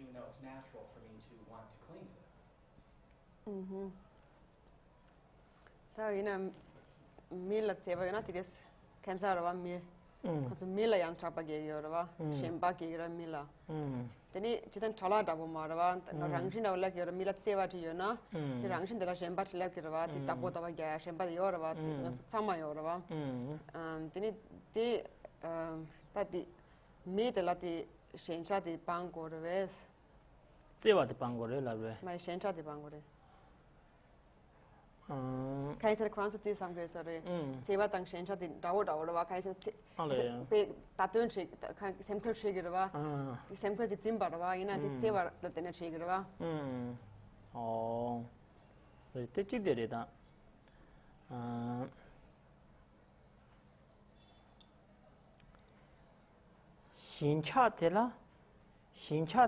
[SPEAKER 4] even though it's natural for me to want to cling to them.
[SPEAKER 1] So mila tseva yana tidis kanzarwa mi kanzu mila yang chapa ge yorwa shemba ge gira mila. Teni chitan chala dabu marwa na rangshin da wala ge mila tseva ti yona ti rangshin da shemba ti la girwa ti dakpo da ge shemba yorwa ti tsama yorwa. Teni ti ta ti me de la ti shencha di pangor ves.
[SPEAKER 2] Tseva de pangore la re.
[SPEAKER 1] Mai shencha di pangore. Kaisa de kwanza ti samge sare. Tseva tang shencha di dawo wa kaisa pe tatun chi semkul chi girwa. Ti semkul ti timba wa ina ti tseva da tena chi girwa.
[SPEAKER 2] Oh. Te chi de da. Shincha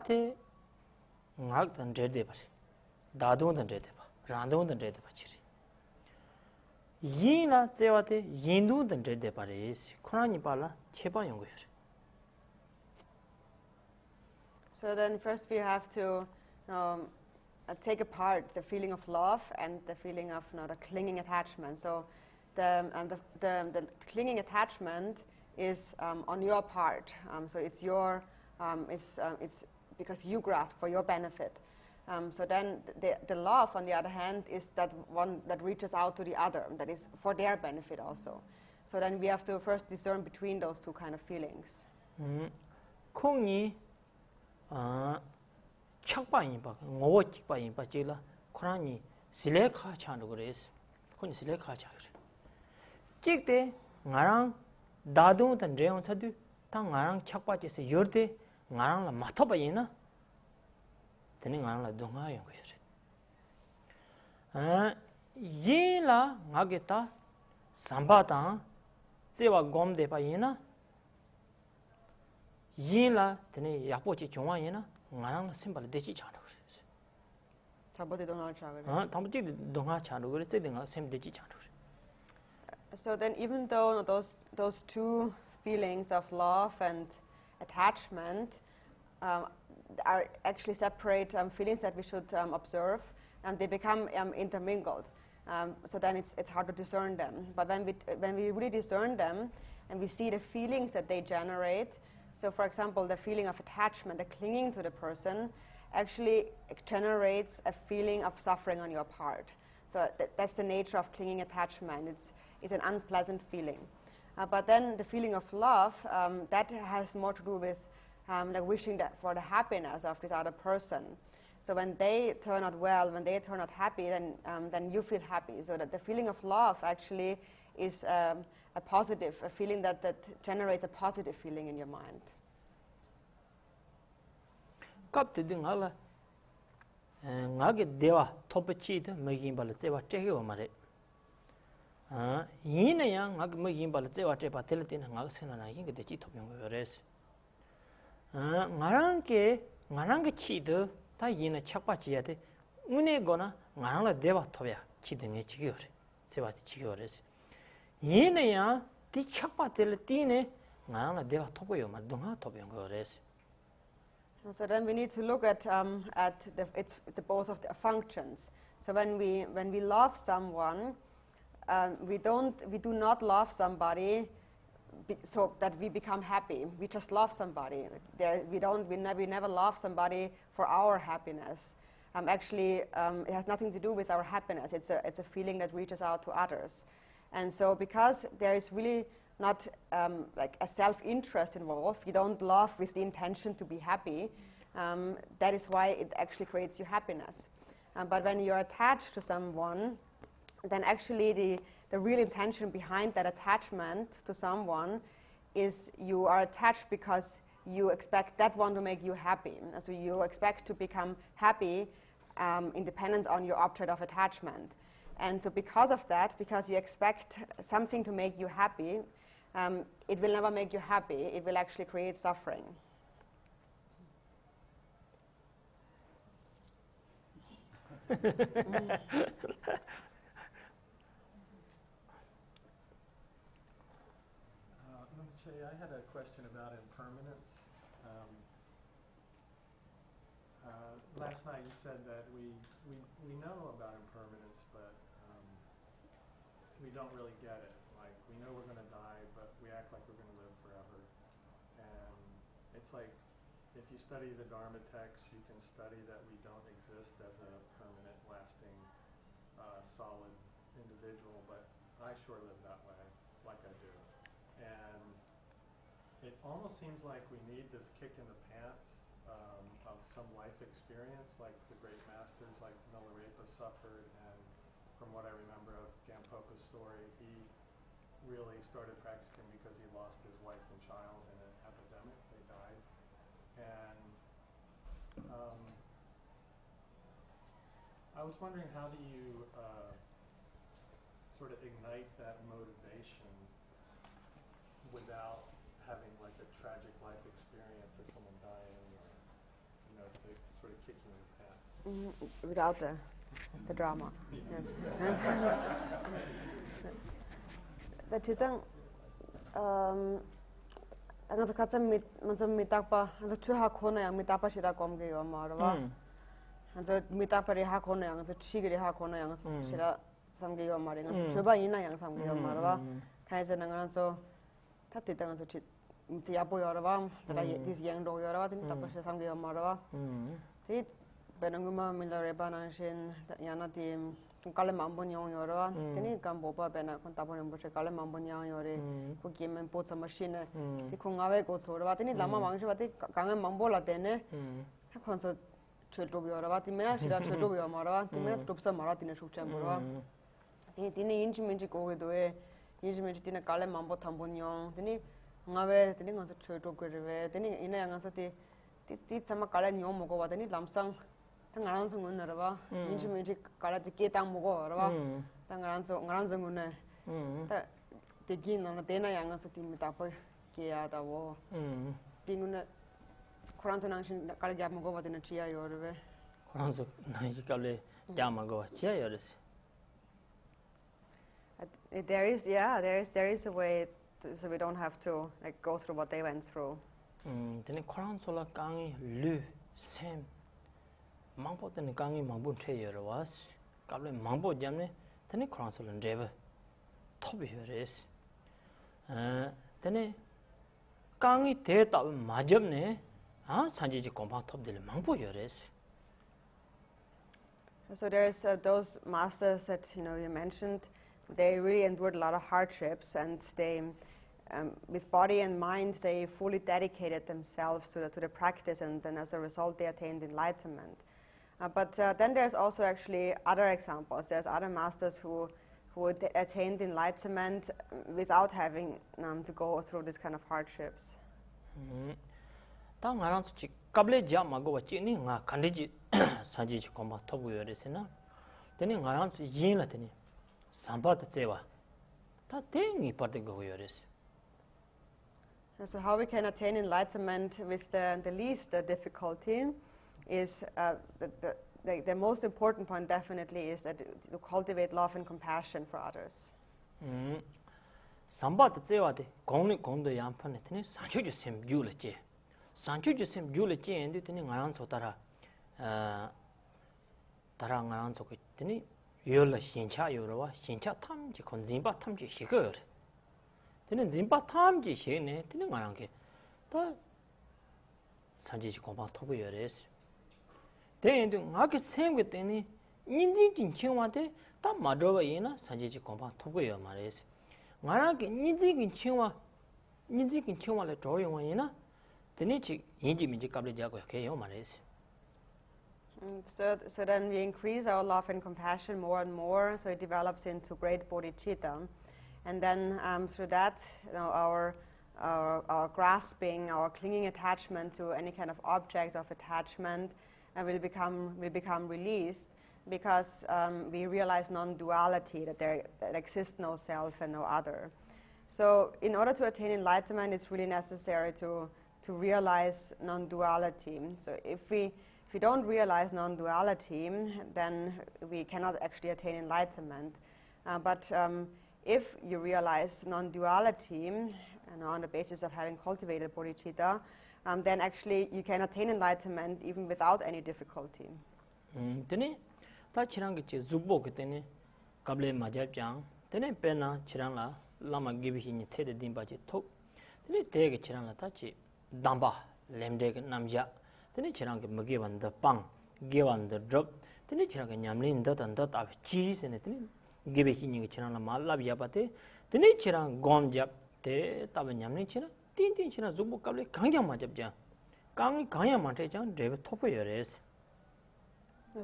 [SPEAKER 2] te ngak dan de ba. Dadon dan de ba. Randon dan de ba chiri. Yin la tsewa te yindu dan de ba re. Khurani pa la cheba yong go.
[SPEAKER 1] So then first we have to take apart the feeling of love and the feeling of the clinging attachment. So the clinging attachment is on your part. So it's your it's because you grasp for your benefit. So then the love, on the other hand, is that one that reaches out to the other, that is for their benefit also. So then we have to first discern between those two kind of feelings.
[SPEAKER 2] Kongi chakpa yin ba, ngowo chikpa yin ba jela, Kurani sile kha chandu gores. Kongi sile kha cha gre. Chikte ngarang dadung tan reon sadu, ta ngarang chakpa jese yorde ngarang la mathoba yina. Tene ngarang la dunga yong gre. Yin la ngageta samba ta tsewa gomde pa yina. Yin la tene yakpo chi chongwa yina ngarang la simbal dechi chandu gre.
[SPEAKER 1] Sabode donga chagre.
[SPEAKER 2] Tambo chi dunga chandu gre, tse denga sim dechi chandu gre.
[SPEAKER 1] So then even though those two feelings of love and attachment are actually separate feelings that we should observe, and they become intermingled. So then it's hard to discern them. But when we really discern them and we see the feelings that they generate, so for example, the feeling of attachment, the clinging to the person, actually generates a feeling of suffering on your part. So that's the nature of clinging attachment. It's an unpleasant feeling. But then the feeling of love, that has more to do with like wishing for the happiness of this other person. So when they turn out well, when they turn out happy, then you feel happy. So that the feeling of love actually is a positive, a feeling that generates a positive feeling in your mind.
[SPEAKER 2] ngage dewa topachi de magin bal tsewa tege mare yine yang ngage magin bal tsewa te patel tin ngage sena na yin de chi topyong yores ngarang ke chi de ta yine chakpa chi ya de une gona ngarang la dewa topya chi de ne chi yore tsewa chi yores yine yang ti chakpa tel tine ngarang la dewa topo yo ma dunga topyong yores.
[SPEAKER 1] So then we need to look at the both of the functions. So when we love someone, we do not love somebody so that we become happy. We just love somebody. We never love somebody for our happiness. Actually, it has nothing to do with our happiness. It's a feeling that reaches out to others, and so because there is really not like a self-interest involved. You don't love with the intention to be happy. That is why it actually creates you happiness. But when you're attached to someone, then actually the real intention behind that attachment to someone is you are attached because you expect that one to make you happy. And so you expect to become happy in dependence on your object of attachment. And so because of that, because you expect something to make you happy, it will never make you happy. It will actually create suffering.
[SPEAKER 5] I had a question about impermanence. Last night you said that we know about impermanence, but we don't really get it. Like, we know we're going to die, but we act like we're going to live forever. And it's like, if you study the Dharma text, you can study that we don't exist as a permanent, lasting, solid individual, but I sure live that way, like I do. And it almost seems like we need this kick in the pants of some life experience, like the great masters, like Milarepa suffered, and from what I remember of Gampopa's story, he really started practicing because he lost his wife and child in an epidemic. They died. And I was wondering, how do you sort of ignite that motivation without having like a tragic life experience of someone dying, or, you know, to sort of kick you in the pants?
[SPEAKER 1] Without the drama. That's ang katsam mitapa ang chuha khona yang mitapa shira komge yo marwa ang mitapa ri ha khona yang chigri ha khona yang shira samge yo mari ang chuba ina yang samge yo marwa kaise nang ang so thatti tang so chit ya po yo rawa ta this yang do yo rawa tin tapa shira samge yo marwa ti benanguma Milarepa nang shin yana ti kale mambo nyong yoro tini Gampopa bena kon Dakpo Rinpoche kale mambo nyong yore ko kimen potsa machine ti khungawe ko chorwa tini lama mangshi bati kangen mambo la tene kon so chheldo yoro bati mena shira chheldo yo mara ti mena topsa mara tine shukcha morwa tini inchimenti ko ge doe inchimenti tine kale mambo thambo nyong tini ngawe tini kon so chheldo gre tini ina yang so ti sama kale nyong mo ko wa tini lamsang tangaran sungun narwa inchimenti kala te ketang mogo narwa tangaran sungun ne ta tegin na tena yang so tim tapo ke ya da wo tingun koran nang shin kala gap mogo wa tena chia yorwe
[SPEAKER 2] koran so nai kale jama go chia yores.
[SPEAKER 1] There is a way so we don't have to like go through what they went through.
[SPEAKER 2] Tene koran so la kangi lu sem Mambo tene kangi mambo treyo was kable mambo jamne tene kransolan dreva top yores tene kangi te ta majamne sanji ji kompa top dele mambo yores.
[SPEAKER 1] So there's those masters that you mentioned. They really endured a lot of hardships, and they, with body and mind, they fully dedicated themselves to the practice, and then as a result, they attained enlightenment. But then there's also actually other examples. There's other masters who attained enlightenment without having to go through this kind of hardships.
[SPEAKER 2] Kable jam mago chini nga kandiji sanji komba tobu yoresena teni nga yin la teni samba tsewa ta tengi parte go yores.
[SPEAKER 1] So how we can attain enlightenment with the least difficulty is the most important point definitely is that to cultivate love and compassion for others.
[SPEAKER 2] Samba tsewa de gongni gongdo yampan teni sanju sem yule je. Sanchu jisem jule che endi tini ngayan so tara ngayan so tini yola shincha yorwa shincha tamji kon zimba tamji shigur tini zimba tamji shine tini ngayan ke ta sanji kompa tobu yores te endi ngake semge tini inji jin chingwa de ta madroba yena sanji kompa tobu yor mares ngayan ke inji kin chingwa le dro yongwa yena.
[SPEAKER 1] So then we increase our love and compassion more and more, so it develops into great bodhicitta. And then through that, our grasping, our clinging attachment to any kind of object of attachment will become released, because we realize non-duality, that there exists no self and no other. So in order to attain enlightenment, it's really necessary to realize non-duality. So if we don't realize non-duality, then we cannot actually attain enlightenment. But if you realize non-duality, on the basis of having cultivated bodhicitta, then actually you can attain enlightenment even without any difficulty.
[SPEAKER 2] Tene ta chirang ge zubo ge tene kable majab jang tene pena chirang la lama gibi hin tsede din ba je thok tene te ge chirang la ta chi damba lemde namja tene chirang ke mage wan da pang ge wan da drop tene chirang ke nyamlin da tan da ta chi se ne tene gebe hin ni chirang la mal la ya pate tene chirang gom jap te ta ba nyamlin chira tin chira zubu kable kangyam ma jap ja kangyam ma te jang de thopo yores.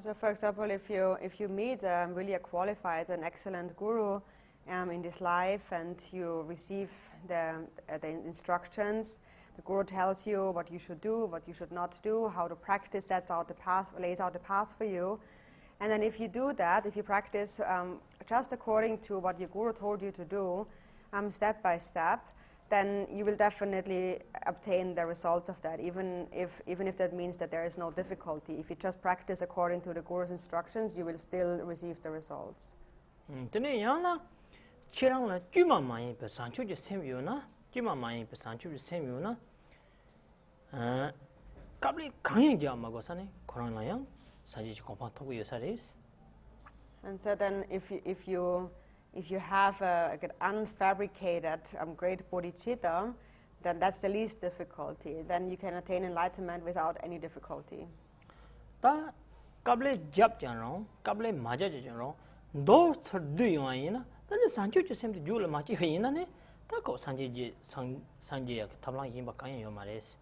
[SPEAKER 1] So for example, if you meet really a qualified and excellent guru in this life, and you receive the instructions, the guru tells you what you should do, what you should not do, how to practice, lays out the path for you. And then if you do that, if you practice just according to what your guru told you to do, step by step, then you will definitely obtain the results of that, even if that means that there is no difficulty. If you just practice according to the guru's instructions, you will still receive the results. And so then if you have an unfabricated great bodhicitta, then that's the least difficulty. Then you can attain enlightenment without any difficulty.
[SPEAKER 2] Ta kable jap janro, kable maja janro, do thdu yina, then sanchu sem de jul ma chi yina ne, ta ko sanje ya tablang yin ba kan yo mares.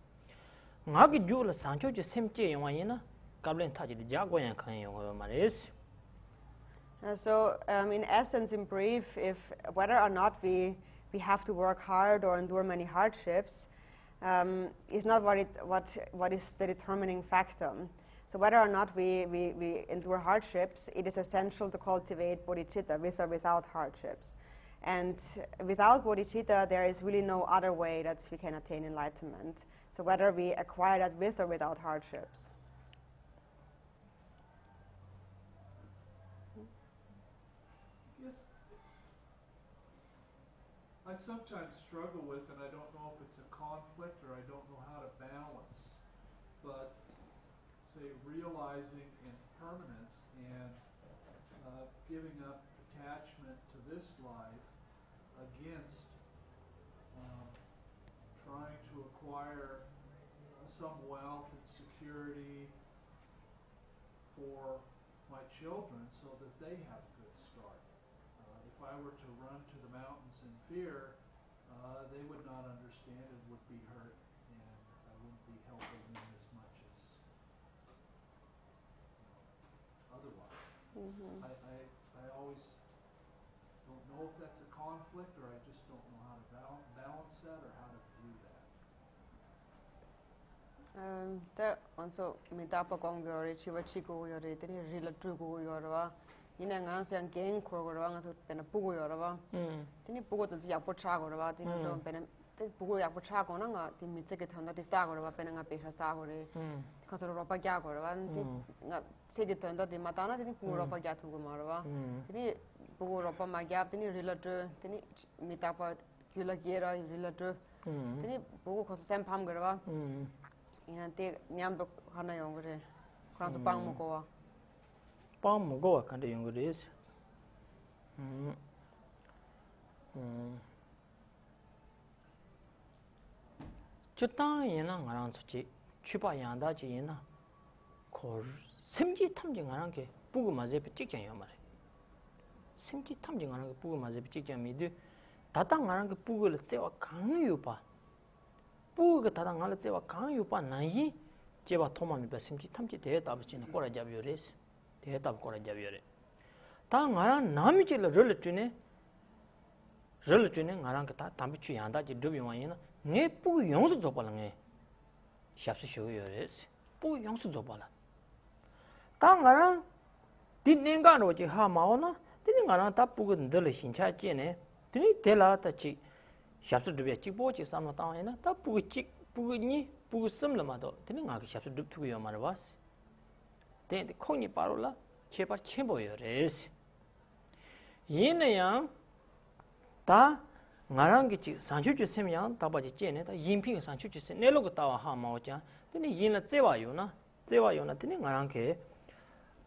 [SPEAKER 2] Nga gi jul sanchu sem che yina, kable ta ji de ja go yan kan yo mares.
[SPEAKER 1] So in essence, in brief, if whether or not we have to work hard or endure many hardships is not what is the determining factor. So whether or not we endure hardships, it is essential to cultivate bodhicitta with or without hardships. And without bodhicitta, there is really no other way that we can attain enlightenment. So whether we acquire that with or without hardships.
[SPEAKER 6] I sometimes struggle with, and I don't know if it's a conflict or I don't know how to balance, but say realizing impermanence and giving up attachment to this life against trying to acquire some wealth and security for my children so that they have a good start. If I were to run to the mountains in fear, they would not understand and would be hurt, and I wouldn't be helping them as much as otherwise. I always don't know if that's a conflict, or I just don't know how to balance that or how to view that.
[SPEAKER 1] That also mitapa kongori chiwa chiku yori teni rila truku yorwa ina nga so yang geng korwa nga so pena pugu yorwa teni pugu to ya pocha korwa teni so pena te pugu ya pocha kona nga ti mitse thanda ti sta korwa pena nga pesha sa kore kaso ropa kya korwa ti nga sege thanda ti matana teni pugu ropa kya thugu marwa teni pugu ropa ma kya teni rila teni mitapa kyula gera rila teni pugu ko sem pham korwa ina te nyambe hana yongre kranzo pang mo ko
[SPEAKER 2] pang mo go kan de yongre is chutang yena ngarang chi chupa yanda chi yena ko simji 탐지 ngarang ke bugu maze pe chik jan yomare simji 탐지 ngarang ke bugu maze pe chik jan mi de data ngarang ke bugu le sewa kang yu pa 부가 다당 알아 제와 강요 빠나이 제와 토마미 베심지 탐지 대답 지나 꼬라 잡요레스 대답 꼬라 잡요레 다 나라 남이질 럴트네 나랑 다 담비추 양다지 드비와이나 네 부가 용수 줘발랑에 샵스 쇼요레스 부가 용수 줘발라 다 나랑 딘nen가로 지 하마오나 딘nen가랑 다 부가 늘 신차지네 딘이 델라다치 샵스 드비야 찍보지 삼노 따와이나 다 부가 찍 부니 부가 섬라마도 되는 가게 샵스 드투고요 말아봤어 근데 콩이 바로라 제발 쳔보여레스 얘네야 다 나랑 같이 산주주 세면 다바지 째네 다 인핑 산주주 세 내로고 따와 하마오자 근데 얘는 제와요나 근데 나랑 게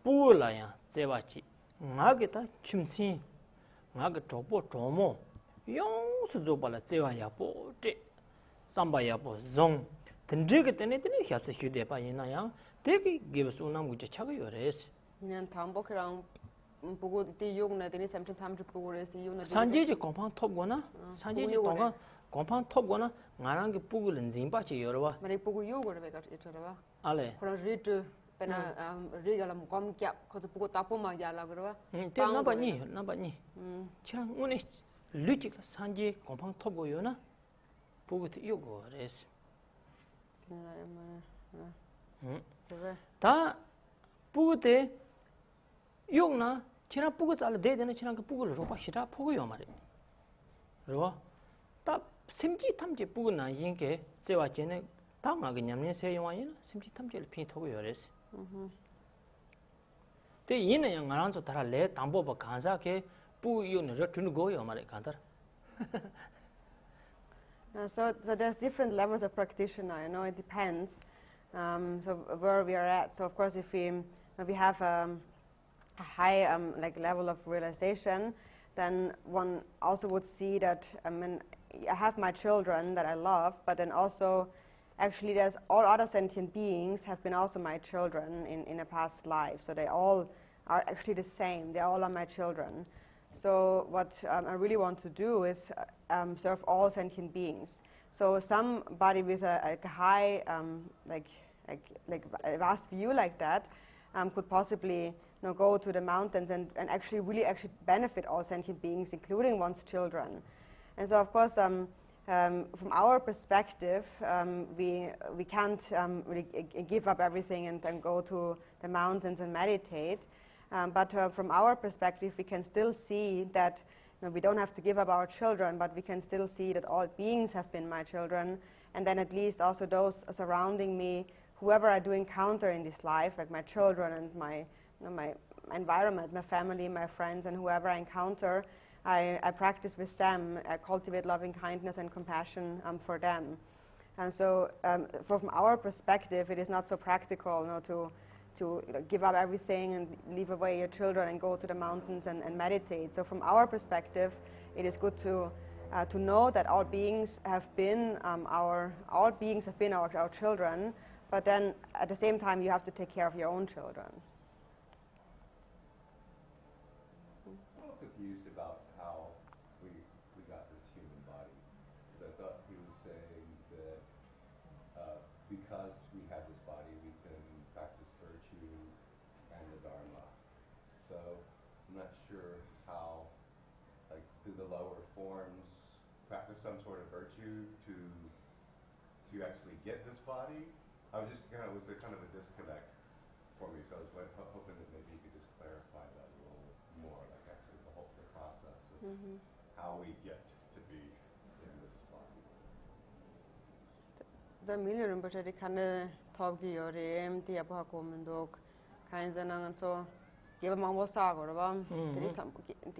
[SPEAKER 2] 부라야 제와지 나게 다 춤신 나게 조보 조모 용수 줘발라 제와야 보데 삼바야 보종 든지게 때네 협스 휴대 바이나야 되게 기브스우나 무지 차고요레스
[SPEAKER 1] 그냥 담복이랑 보고 이때 욕나 되니 삼천 탐주 보고레스 이유나
[SPEAKER 2] 산지지 공판 톱거나 산지지 동안 공판 톱거나 나랑 게 부글은 진바치 여러와
[SPEAKER 1] 마리 보고 욕을 왜 가르쳐라
[SPEAKER 2] 알레
[SPEAKER 1] 그런 리트 pena regalam kom kya ko pugo tapo ma ya la gro
[SPEAKER 2] te nabani chang une luchik sanji kompang tobo yona pugo te yogo res ta pugo te yogna chira pugo zal de de chira pugo ro pa shira pugo yo mare ro ta 심지 탐지 pugo na yinge sewa jene ta nga ge nyamne se yo yin 심지 탐지를 피 토고 요레스 때 이는 양 알아서 달래 담보바 간사게 부유는 저트는 거요 말에 간다.
[SPEAKER 1] So there's different levels of practitioner. You know, it depends. So where we are at. So of course, if we have a high like level of realization, then one also would see that I have my children that I love, but then also actually there's all other sentient beings have been also my children in a past life. So they all are actually the same. They all are my children. So what I really want to do is serve all sentient beings. So somebody with a high, like a vast view like that could possibly go to the mountains and actually really benefit all sentient beings, including one's children. And so of course, from our perspective, we can't really give up everything and go to the mountains and meditate. But from our perspective, we can still see that we don't have to give up our children, but we can still see that all beings have been my children, and then at least also those surrounding me, whoever I do encounter in this life, like my children and my environment, my family, my friends, and whoever I encounter, I practice with them, I cultivate loving kindness and compassion for them. And so from our perspective, it is not so practical to give up everything and leave away your children and go to the mountains and meditate. So from our perspective, it is good to know that all beings have been our children, but then at the same time you have to take care of your own children.
[SPEAKER 7] saying that because we have this body, we can practice virtue and the Dharma. So I'm not sure how, like, do the lower forms practice some sort of virtue to actually get this body? I was just kind of, was a kind of a disconnect for me, so I was hoping that maybe you could just clarify that a little more, like actually the whole process of how we get to be in this body.
[SPEAKER 1] The million Rinpoche di kanne tawgi yore MD abha komendok kainzanangan so giba mangbo sa go ba tiri tam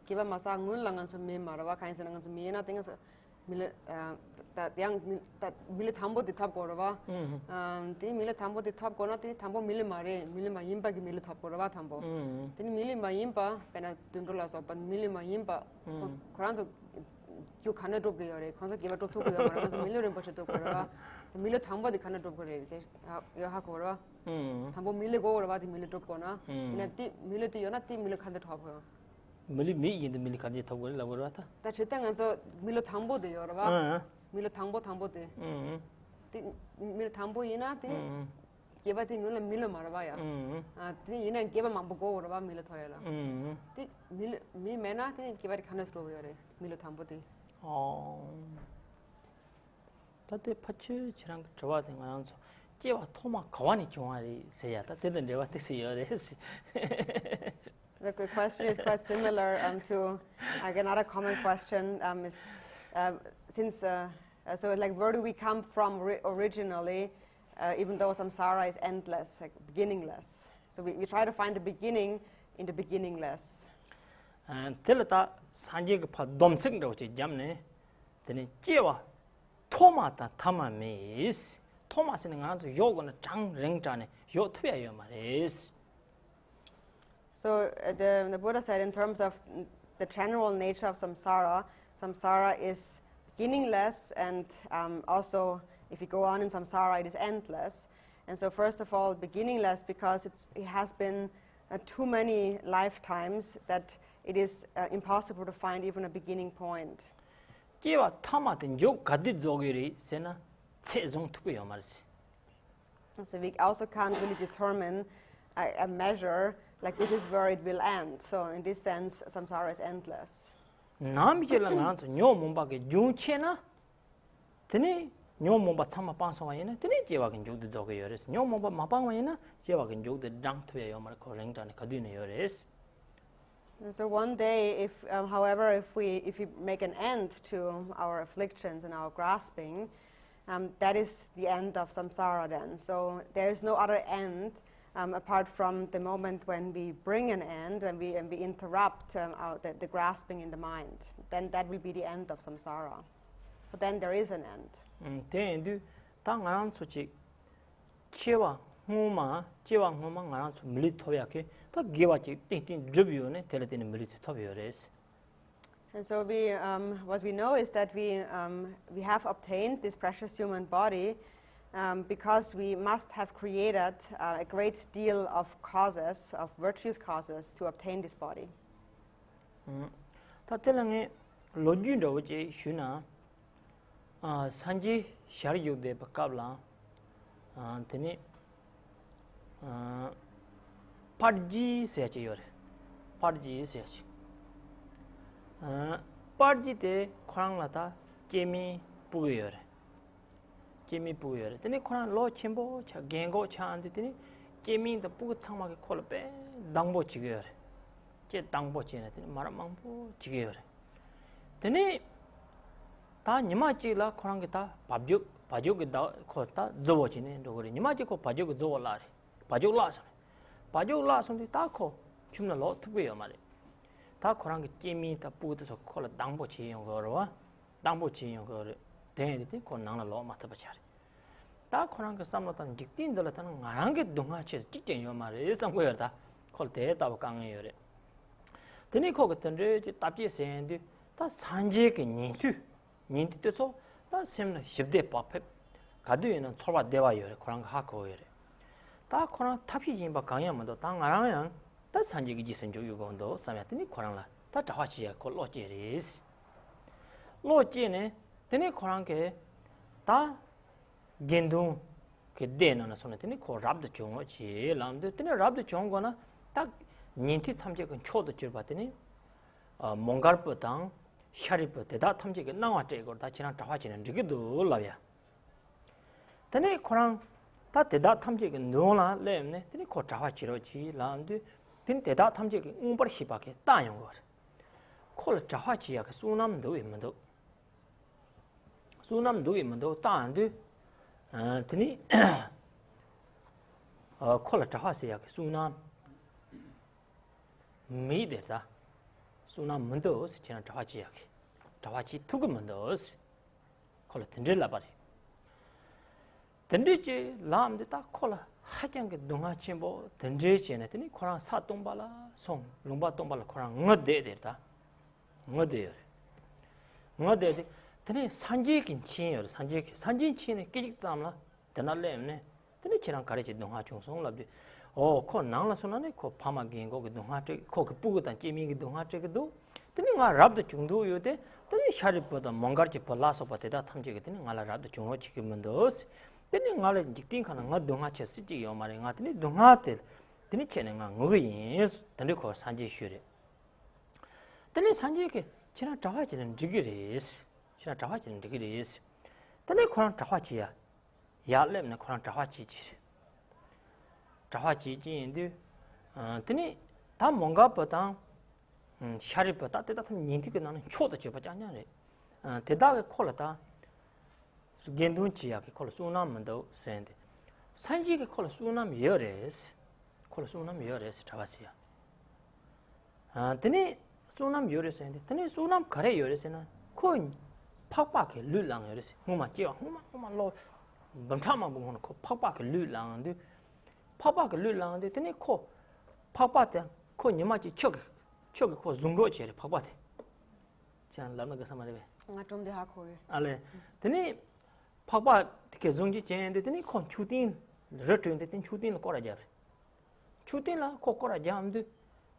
[SPEAKER 1] giba masa ngun langan so me marwa kainzanangan so me na tinga so mile that yang that mile thambo di thap go ba ti mile thambo di thap go na ti thambo mile mare mile ma yimba gi mile thap go ba thambo ti mile ma yimba pena dundola so pan mile ma yimba koran so yu kanne drop ge yore konsa giba drop to go yore so mile Rinpoche to go ba mile thambo di kanne drop go re yo ha go ba thambo mile go ba di mile drop ko na ina ti mile ti yo na ti mile kanne thap go
[SPEAKER 2] Mili mi in the Milikadi Tawari Lavorata?
[SPEAKER 1] ta chitang an so mile thambo de yo ba mile thambo de ti mile thambo ina ti giba ti mile mara ba ya ti ina giba mambo go ba mile thoyala ti mile mi mena ti giba kanne stro yore mile thambo ti
[SPEAKER 2] Tate Pachu Chirang Travati Anso. Jewa Toma Kawani Chuari say that didn't never see your
[SPEAKER 1] The question is quite similar to another common question is since so like where do we come from originally even though samsara is endless, like beginningless. So we try to find the beginning in the beginningless.
[SPEAKER 2] And Telata Sanjig Domsing Rochi Jamne, then Jewa Tomata Tama means Thomas in answer Yoga Chang Ringtane, Yotwea Yomaris.
[SPEAKER 1] So the Buddha said in terms of the general nature of samsara, samsara is beginningless and also if you go on in samsara it is endless. And so first of all beginningless because it has been too many lifetimes that it is impossible to find even a beginning point.
[SPEAKER 2] So
[SPEAKER 1] we also can't really determine a measure like this is where it will end. So in this sense, samsara is endless. And so one day, if however, if we make an end to our afflictions and our grasping, that is the end of samsara then. So there is no other end apart from the moment when we bring an end, when we interrupt the grasping in the mind. Then that will be the end of samsara. So then there is an end. And so what we know is that we have obtained this precious human body because we must have created a great deal of causes, of virtuous causes, to obtain this body.
[SPEAKER 2] Sanji Shariyu de Bakabla, Antony Parji Sechior, Parji Sech Parji de Kranglata, Jamie Puyer. Jamie Puyer. Then he Kran Lo Chimbo, Gengo Chan, Jamie the Put Samaki Colpe, Dangbo Chigger, Jet Dangbo Chinet, Maramampo Chigger. Then he Ta Nimachi la Korangita, Pajuk Kota, Zoachine, Dogori, Nimajico, Pajuk Zoalari, Pajuk Lason. Pajuk Lason the Taco, Chuna lot to be a mari. Ta Korang Jimmy, the Putus of Cola Dambochi and Gorova, Dambochi and Gore, then the Konana law Matabachari. Ta Koranga Samatan Jitin the Latan, Aranget Dumaches, Jitin your mari, somewhere that called the head of Kangere. Then he called the Tapi saying, that's Sanjik and Nintu. Nintu so that seemed shibde puppet. Kadu and Soba Deva, Korang Hako. Ta Korang Tapi Jimba Kayam, the Tang Arang, that's Sanjik Jisenju Ugondo, Samatini Koranga, that Hachi called Lord Jeris. Lord Jene, then he Koranke, ta gendung ke dena na sona tini ko rab de chong chi lam de tini rab de chong go na ta ninti thamje kon chodo chir ba tini mongar pa tang shari pa te da thamje ke nawa te go da china tawa china rig do la ya tini korang ta te da thamje ke no la le ne tini ko tawa chiro chi lam de tini te da thamje ke umbar shi ba ke ta yong go ko tawa chi ya ke sunam do im do sunam do im do ta an de tini kola taha siya sunam mi de da sunam mendo se china taha chi yak taha chi tugu mendo se kola tendre la bari tendre che lam de ta kola hakyang ke dunga chimbo tendre che ne tini kola sa tongba la song lungba tongba la kola ngode de da ngode de tene 산지 긴 치요 산지 치네 끼직 담라 되날래네 tene chiran 가르치 동화 중송 랍디 코 나랑라 소나네 코 파마긴 거기 동화 코그 뿌고단 찌미기 동화 쪽도 tene nga 랍도 중도 요데 tene 샤리보다 몽가르치 벌라서 버테다 탐지게 tene nga 랍도 중어 지금은도스 tene nga 직딩 가는 nga 동화 쳇지 요 말이 nga tene 동화 때 tene 체네 nga ng어인 tene 코 산지 쉬래 tene 산지게 chiran 자화지는 지기레스 china tawa chi ndigi res tane koran tawa chi ya ya lem na koran tawa chi ji inde tane ta monga pa ta shari pa ta te ta nyinti ke na cho da che pa ja nya re te da ke khola ta gendun chi ya ke khola sunam mando sende sanji ke khola sunam yo res tawa si ya tane sunam yo res sende tane sunam kare yo res na ko 팍팍에 르랑 이랬어. 뭐만 찌어. 뭐만 로 범타만 보고는 코 팍팍에 르랑인데 팍팍에 르랑인데 되네 코 팍팍에 코 니마치 척 코 중로지에 팍팍에. 자, 라나가 사마레.
[SPEAKER 1] nga tum de ha khoi
[SPEAKER 2] 알레. 되네 팍팍 이렇게 중지 젠데 되네 코 추딘 rötünde tin 추딘 거라자. 추딘라 코 거라자인데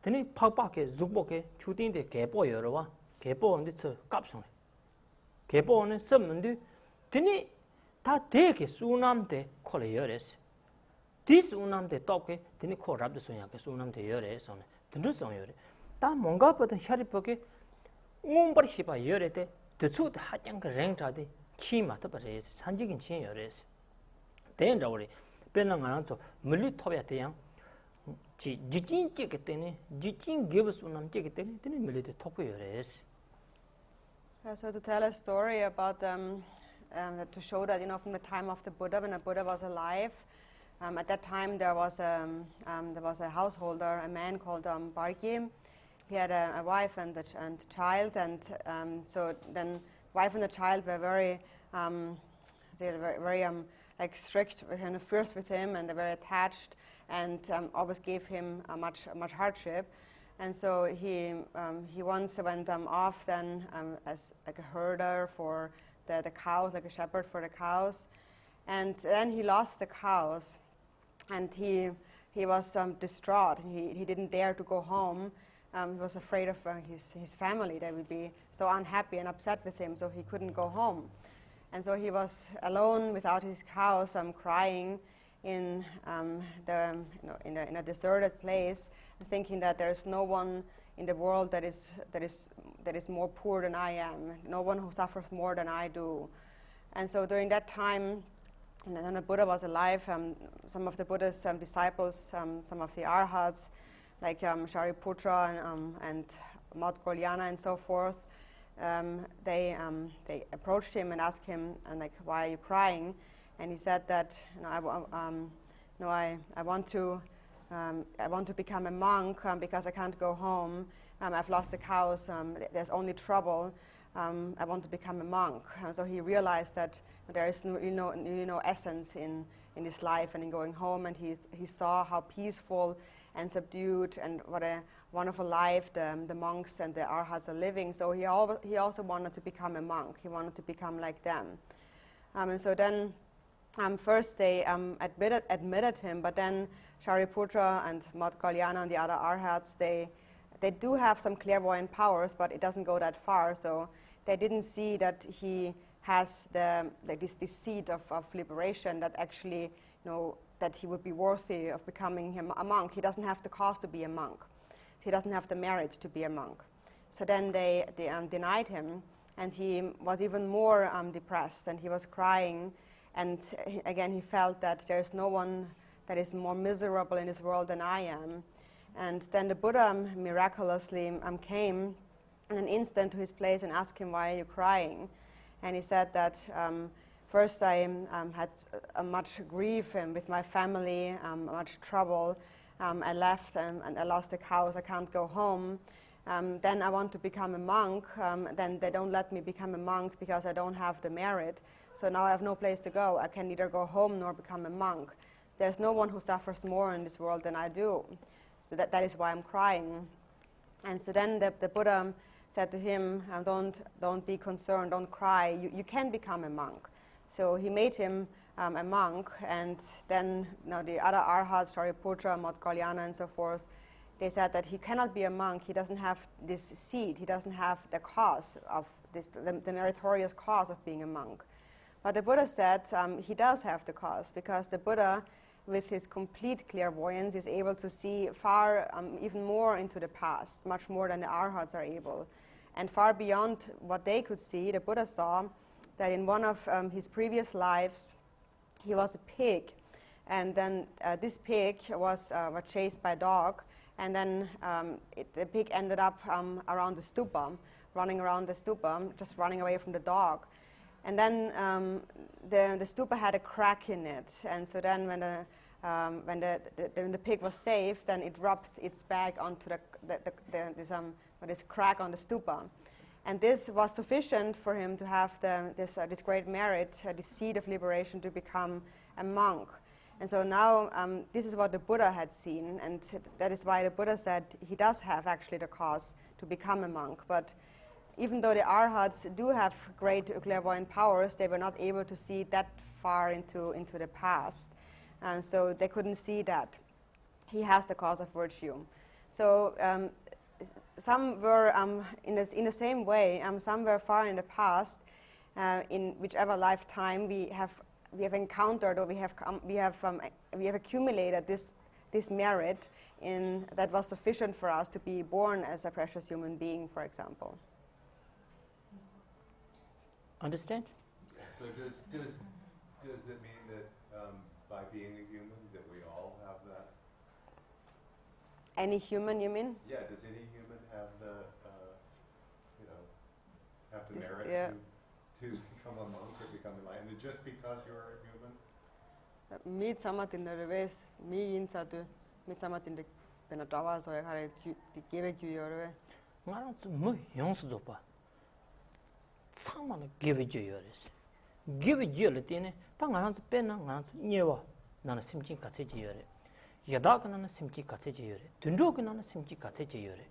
[SPEAKER 2] 되네 팍팍에 죽보게 추딘데 개보여로 와. 개보인데 저 값송. 개보는 섬는데 드니 다 되게 수남대 콜레여레스 디스 수남대 떡게 드니 코랍도 소냐게 수남대 여레서네 드르송여레 다 뭔가 보던 샤리퍼게 움버시바 여레데 드추 하장 그 랭타데 치마도 버레스 산지긴 치여레스 된다오리 벨랑안서 물리 토야 대양 지진 찍게 때네 지진 기브 수남 찍게 때네 드니 물리데 토고 여레스.
[SPEAKER 1] So to tell a story about to show that from the time of the Buddha, when the Buddha was alive, at that time there was a householder, a man called Dhargye. He had a wife and child, and so then wife and the child were very like strict, kind of fierce with him, and they were very attached, and always gave him much hardship. And so he once went off then as like a herder for the cows, like a shepherd for the cows, and then he lost the cows, and he was distraught. He didn't dare to go home. He was afraid of his family. They would be so unhappy and upset with him, so he couldn't go home. And so he was alone without his cows, crying in a deserted place, thinking that there's no one in the world that is more poor than I am, no one who suffers more than I do. And so during that time, when the Buddha was alive, some of the Buddha's disciples, some of the arhats, like Shariputra and Kalyana and so forth, they approached him and asked him, why are you crying? And he said that I want to become a monk because I can't go home. I've lost the cows. There's only trouble. I want to become a monk. So he realized that there is no essence in his life and in going home. And he saw how peaceful and subdued and what a wonderful life the monks and the arhats are living. So he also wanted to become a monk. He wanted to become like them. And so then. First they admitted him, but then Shariputra and Kalyana and the other arhats, they do have some clairvoyant powers, but it doesn't go that far. So they didn't see that he has this seed of liberation, that actually, that he would be worthy of becoming a monk. He doesn't have the cause to be a monk. He doesn't have the merit to be a monk. So then they denied him, and he was even more depressed, and he was crying. And again, he felt that there's no one that is more miserable in this world than I am. And then the Buddha miraculously came in an instant to his place and asked him, "Why are you crying?" And he said that, first I had much grief with my family, much trouble. I left and I lost the cows. I can't go home. Then I want to become a monk. Then they don't let me become a monk because I don't have the merit. So now I have no place to go. I can neither go home nor become a monk. There's no one who suffers more in this world than I do. So that is why I'm crying. And so then the Buddha said to him, don't be concerned, don't cry. You can become a monk. So he made him a monk, and then the other arhats, Shariputra, Moggallana, and so forth, they said that he cannot be a monk. He doesn't have this seed. He doesn't have the cause of this, the meritorious cause of being a monk. But the Buddha said he does have the cause, because the Buddha, with his complete clairvoyance, is able to see far, even more into the past, much more than the arhats are able. And far beyond what they could see, the Buddha saw that in one of his previous lives, he was a pig. And then this pig was chased by a dog, and then the pig ended up around the stupa, running around the stupa, just running away from the dog. And then the stupa had a crack in it, and so then when the pig was safe, then it rubbed its back onto this crack on the stupa. And this was sufficient for him to have this great merit, this seed of liberation, to become a monk. And so now this is what the Buddha had seen, and that is why the Buddha said he does have actually the cause to become a monk. But even though the arhats do have great clairvoyant powers, they were not able to see that far into the past. And so they couldn't see that he has the cause of virtue. So some were in the same way, some were far in the past, in whichever lifetime we have encountered, or we have accumulated this merit that was sufficient for us to be born as a precious human being, for example.
[SPEAKER 2] Understand?
[SPEAKER 7] So does it mean that by being a human that we all have that?
[SPEAKER 1] Any human, you mean?
[SPEAKER 7] Yeah. Does any human have the merit to become a monk or become enlightened just because you're a human?
[SPEAKER 1] Mi samat in the reverse, mi insatu, mi samat in the penatawa, so I had to give it to you.
[SPEAKER 2] Mu yonsu dopa. Samala give it you. Give it you, Latine, Tangan penna, Nyewa, Nana Simchi Katsejure. Yadakan Simchi Katsejure, Tundokan Simchi Katsejure.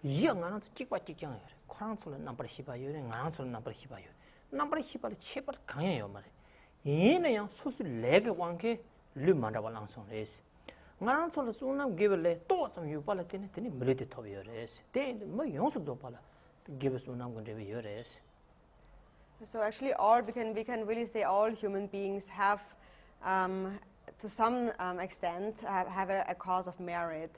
[SPEAKER 2] Young Anna Chipa Chichang, Council number Shiba Yuri, and answer number Shiba Yuri. Number Shiba cheaper Kanyamari. In a young Susu leg one K, Lumanda Balanson race. Nansol Sunam give a lay thoughts on you, Palatin, and military of your race. Then my Yonsu Dopala give us Sunam going to be your race.
[SPEAKER 1] So actually, we can really say all human beings have, to some extent, have a cause of merit,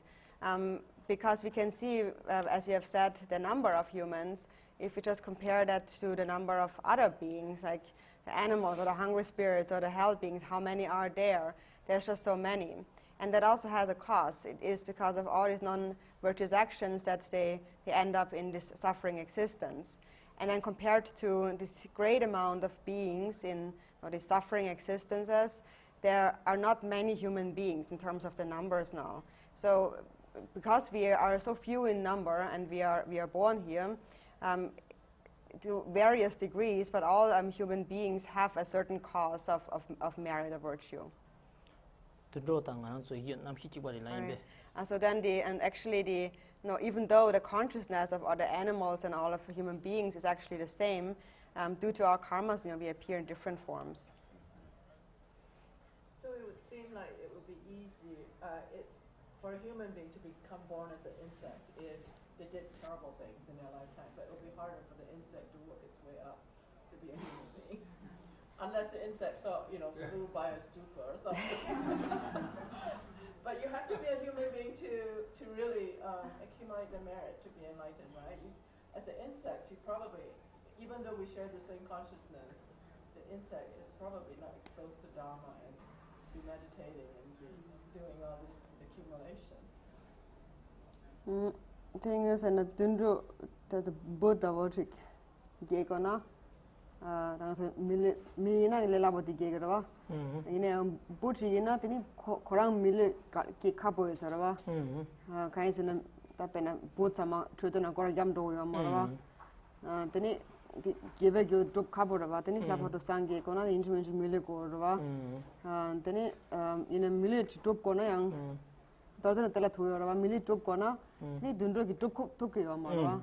[SPEAKER 1] because we can see, as you have said, the number of humans. If we just compare that to the number of other beings, like the animals or the hungry spirits or the hell beings, how many are there? There's just so many, and that also has a cause. It is because of all these non-virtuous actions that they end up in this suffering existence. And then compared to this great amount of beings in these suffering existences, there are not many human beings in terms of the numbers now. So because we are so few in number and we are born here to various degrees, but all human beings have a certain cause of merit or virtue. Right. And so then even though the consciousness of other animals and all of human beings is actually the same, due to our karmas, we appear in different forms.
[SPEAKER 8] So it would seem like it would be easy for a human being to become born as an insect if they did terrible things in their lifetime, but it would be harder for the insect to work its way up to be a human being. Unless the insect flew by a stupor or something. But you have to be a human being to really accumulate the merit to be enlightened, right? As an insect, you probably, even though we share the same consciousness, the insect is probably not exposed to Dharma and be meditating and be doing all this accumulation.
[SPEAKER 1] Thing is, and the Buddha was Gegona. That's a million lelabot Gegava. Butchina, then Korang Milli Kapo is Arava. Kinds in a Butsama, Children of Gorayamdo, Morava. Then it give a good drop couple of then it clap to Sangi, Gona, instrument Milligorava. Then it in a millet drop Gona. Doesn't tell to your milli took gonna, need to look took your mother.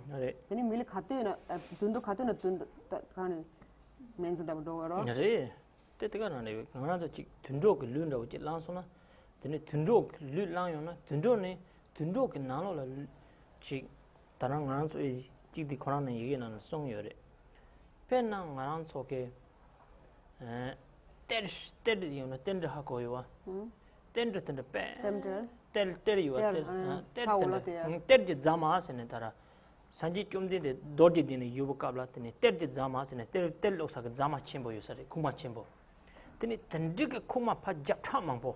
[SPEAKER 1] Then he milk hatuna, Dundu Katuna that kind of means that door.
[SPEAKER 2] Take another chick, Tundok, Lunda, which it lansona, then it Tundok, Lutliona, Tundone, Tundok, and Nanola chick, Tarangans with Chick the Koran again and song your Penang around okay. Tender Hakoiwa. Tender to the pen. Tell you what Zamas and Tara Sanji Chumdi, the Dorji in the Yubukabla, and the Zamas and a tell looks like a Zama Chimbo, you said, Kuma Chimbo. Then it Tendiga Kuma Pa Japtamambo,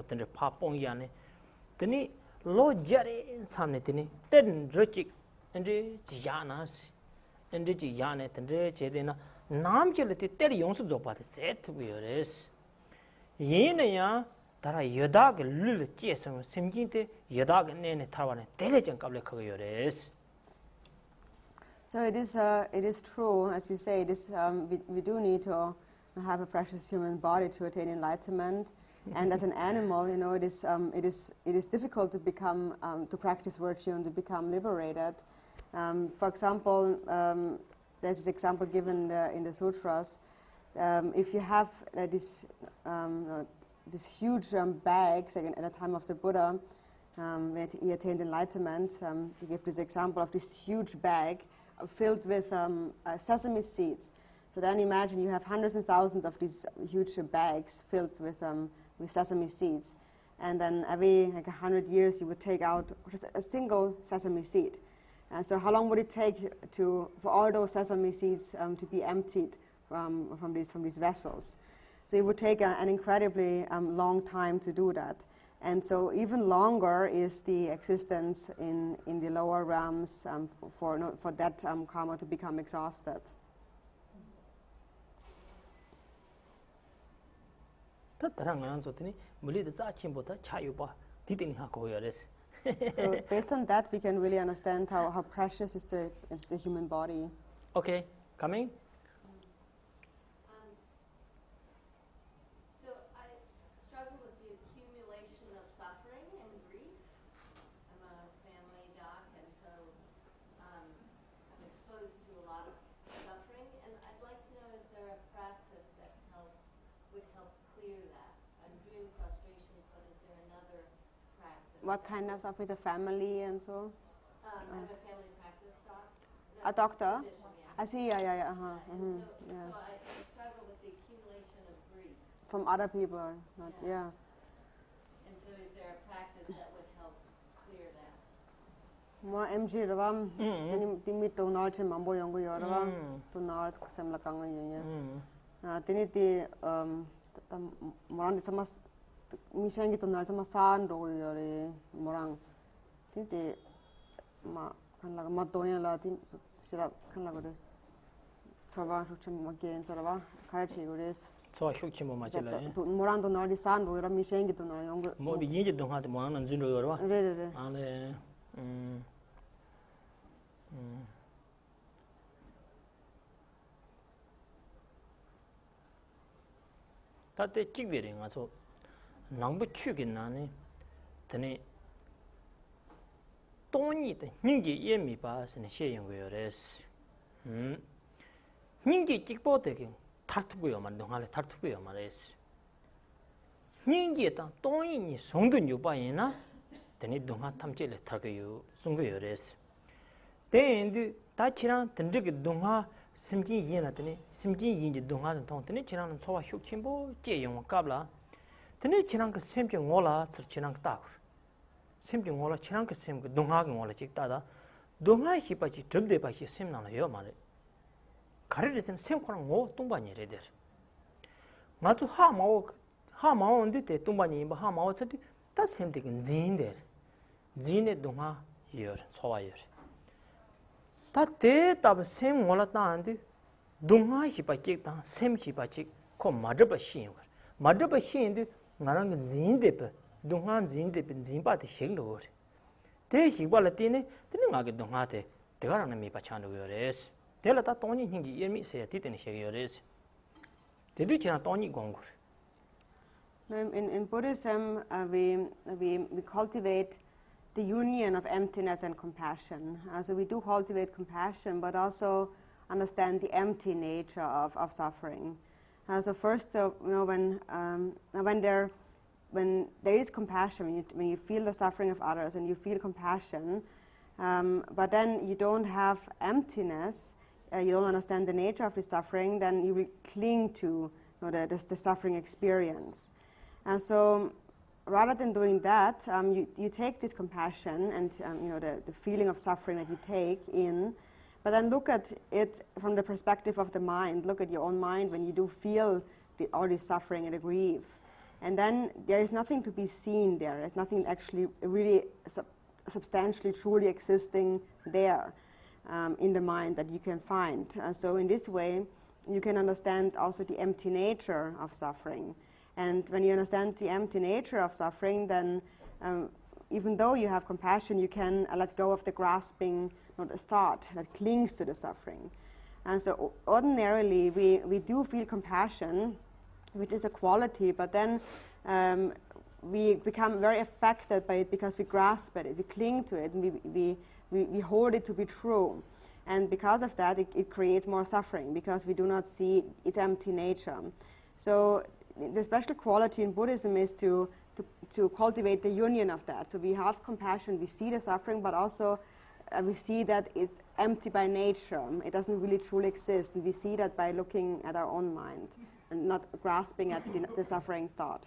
[SPEAKER 2] then the Papon Yane. Then it Lord Jerry and Sanitini, then Drikung and the Janas and the Janet and the Jedina. Namjility tell Yonsu what is said to be yours. Yena. Tara Yodag Lul Jesum, Simginte, Yodag Nene Tawane, Diligent Gablekores.
[SPEAKER 1] So it is true, as you say, it is, we do need to have a precious human body to attain enlightenment. And as an animal, it is difficult to become, to practice virtue and to become liberated. For example, there's this example given in the sutras. If you have these huge bags, again, at the time of the Buddha, when he attained enlightenment, he gave this example of this huge bag filled with sesame seeds. So then imagine you have hundreds and thousands of these huge bags filled with sesame seeds. And then every 100 years you would take out just a single sesame seed. So how long would it take for all those sesame seeds to be emptied from these vessels? So it would take an incredibly long time to do that. And so even longer is the existence in the lower realms for that karma to become exhausted. So based on that, we can really understand how precious is the human body.
[SPEAKER 2] Okay, coming.
[SPEAKER 1] What kind of stuff with the family and so?
[SPEAKER 9] I'm a family practice doctor.
[SPEAKER 1] A doctor?
[SPEAKER 9] Yeah.
[SPEAKER 1] I see, yeah.
[SPEAKER 9] So I struggle with the accumulation of grief.
[SPEAKER 1] From other people, not, yeah.
[SPEAKER 9] And so is there a practice that would help clear that?
[SPEAKER 1] More MG, Timi to North and Mambo Yongo Yorava, to North, Semlakanga Union. Tinity, Moran, it's a must. Mishangi to North Masan, Royori, Morang. Tinty, Matoya Latin, Shirap, Kanagode. Sava, again, Sarava, Karachi,
[SPEAKER 2] So I shook him on my children.
[SPEAKER 1] Moran to North San, or Mishangi to Noyong.
[SPEAKER 2] More you don't have one and zero. That the chickwearing also. Number chicken, Nani, Tani don't eat Ningi Yemi Bass and sharing whereas Ningi kickbotaking, Tartubuyaman, don't have a Tartubuyamares. Ningi don't eat Songdun you buy in, then it don't have Tamchile Targayu, Sunguyores. Then the Tachiran, Tendrick don't have simji yin la tene simji yin ji donga den tong tene chirang so wa hyuk chimbo je yong kap la tene chirang ka sem je ngola tsir chirang ta kur sem je ngola chirang ka sem donga ge ngola chik ta da donga hi pa ji drib de pa hi sem na la yo ma le kare de sem ko ngo tung ba ni re der ma chu ha ma o ndi te tung ba ni ba ha ma o chati ta sem de gen zin der zin de donga yor so wa yor ta te tab sem ngola ta andi dunga hi pa chik ta sem hi pa chik ko madra ba shin yor madra ba shin de ngarang zin de pa dunga zin de bin zin pa de shing lo te hi ba la ti ne nga ge dunga te de ga na mi pa chan ro res te la ta toni hingi yemi se ya ti te ne she res te du chana toni gong gur.
[SPEAKER 1] In Buddhism, we cultivate the union of emptiness and compassion. So we do cultivate compassion, but also understand the empty nature of suffering. So first, when there is compassion, when you feel the suffering of others and you feel compassion, but then you don't have emptiness, you don't understand the nature of the suffering, then you will cling to the suffering experience. And so, rather than doing that, you take this compassion and the feeling of suffering that you take in, but then look at it from the perspective of the mind. Look at your own mind when you do feel all this suffering and the grief. And then there is nothing to be seen there. There's nothing actually really substantially, truly existing there in the mind that you can find. So in this way, you can understand also the empty nature of suffering. And when you understand the empty nature of suffering, then even though you have compassion, you can let go of the grasping the thought that clings to the suffering. And so ordinarily, we do feel compassion, which is a quality, but then we become very affected by it because we grasp at it, we cling to it, and we hold it to be true. And because of that, it creates more suffering because we do not see its empty nature. So the special quality in Buddhism is to cultivate the union of that. So we have compassion, we see the suffering, but also we see that it's empty by nature. It doesn't really truly exist. And we see that by looking at our own mind and not grasping at the suffering thought.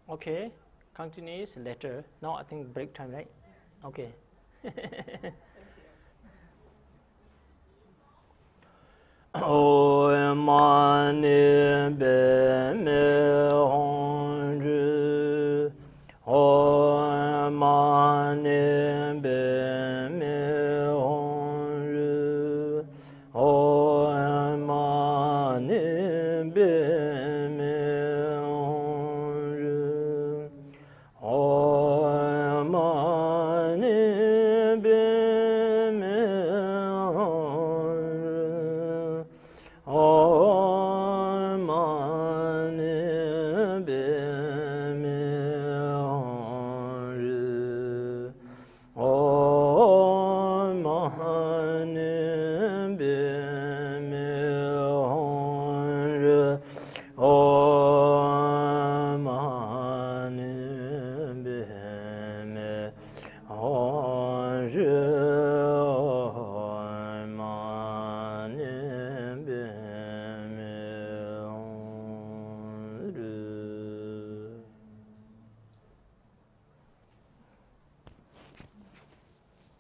[SPEAKER 2] Okay, continues later. Now I think break time, right? Okay. O mani be me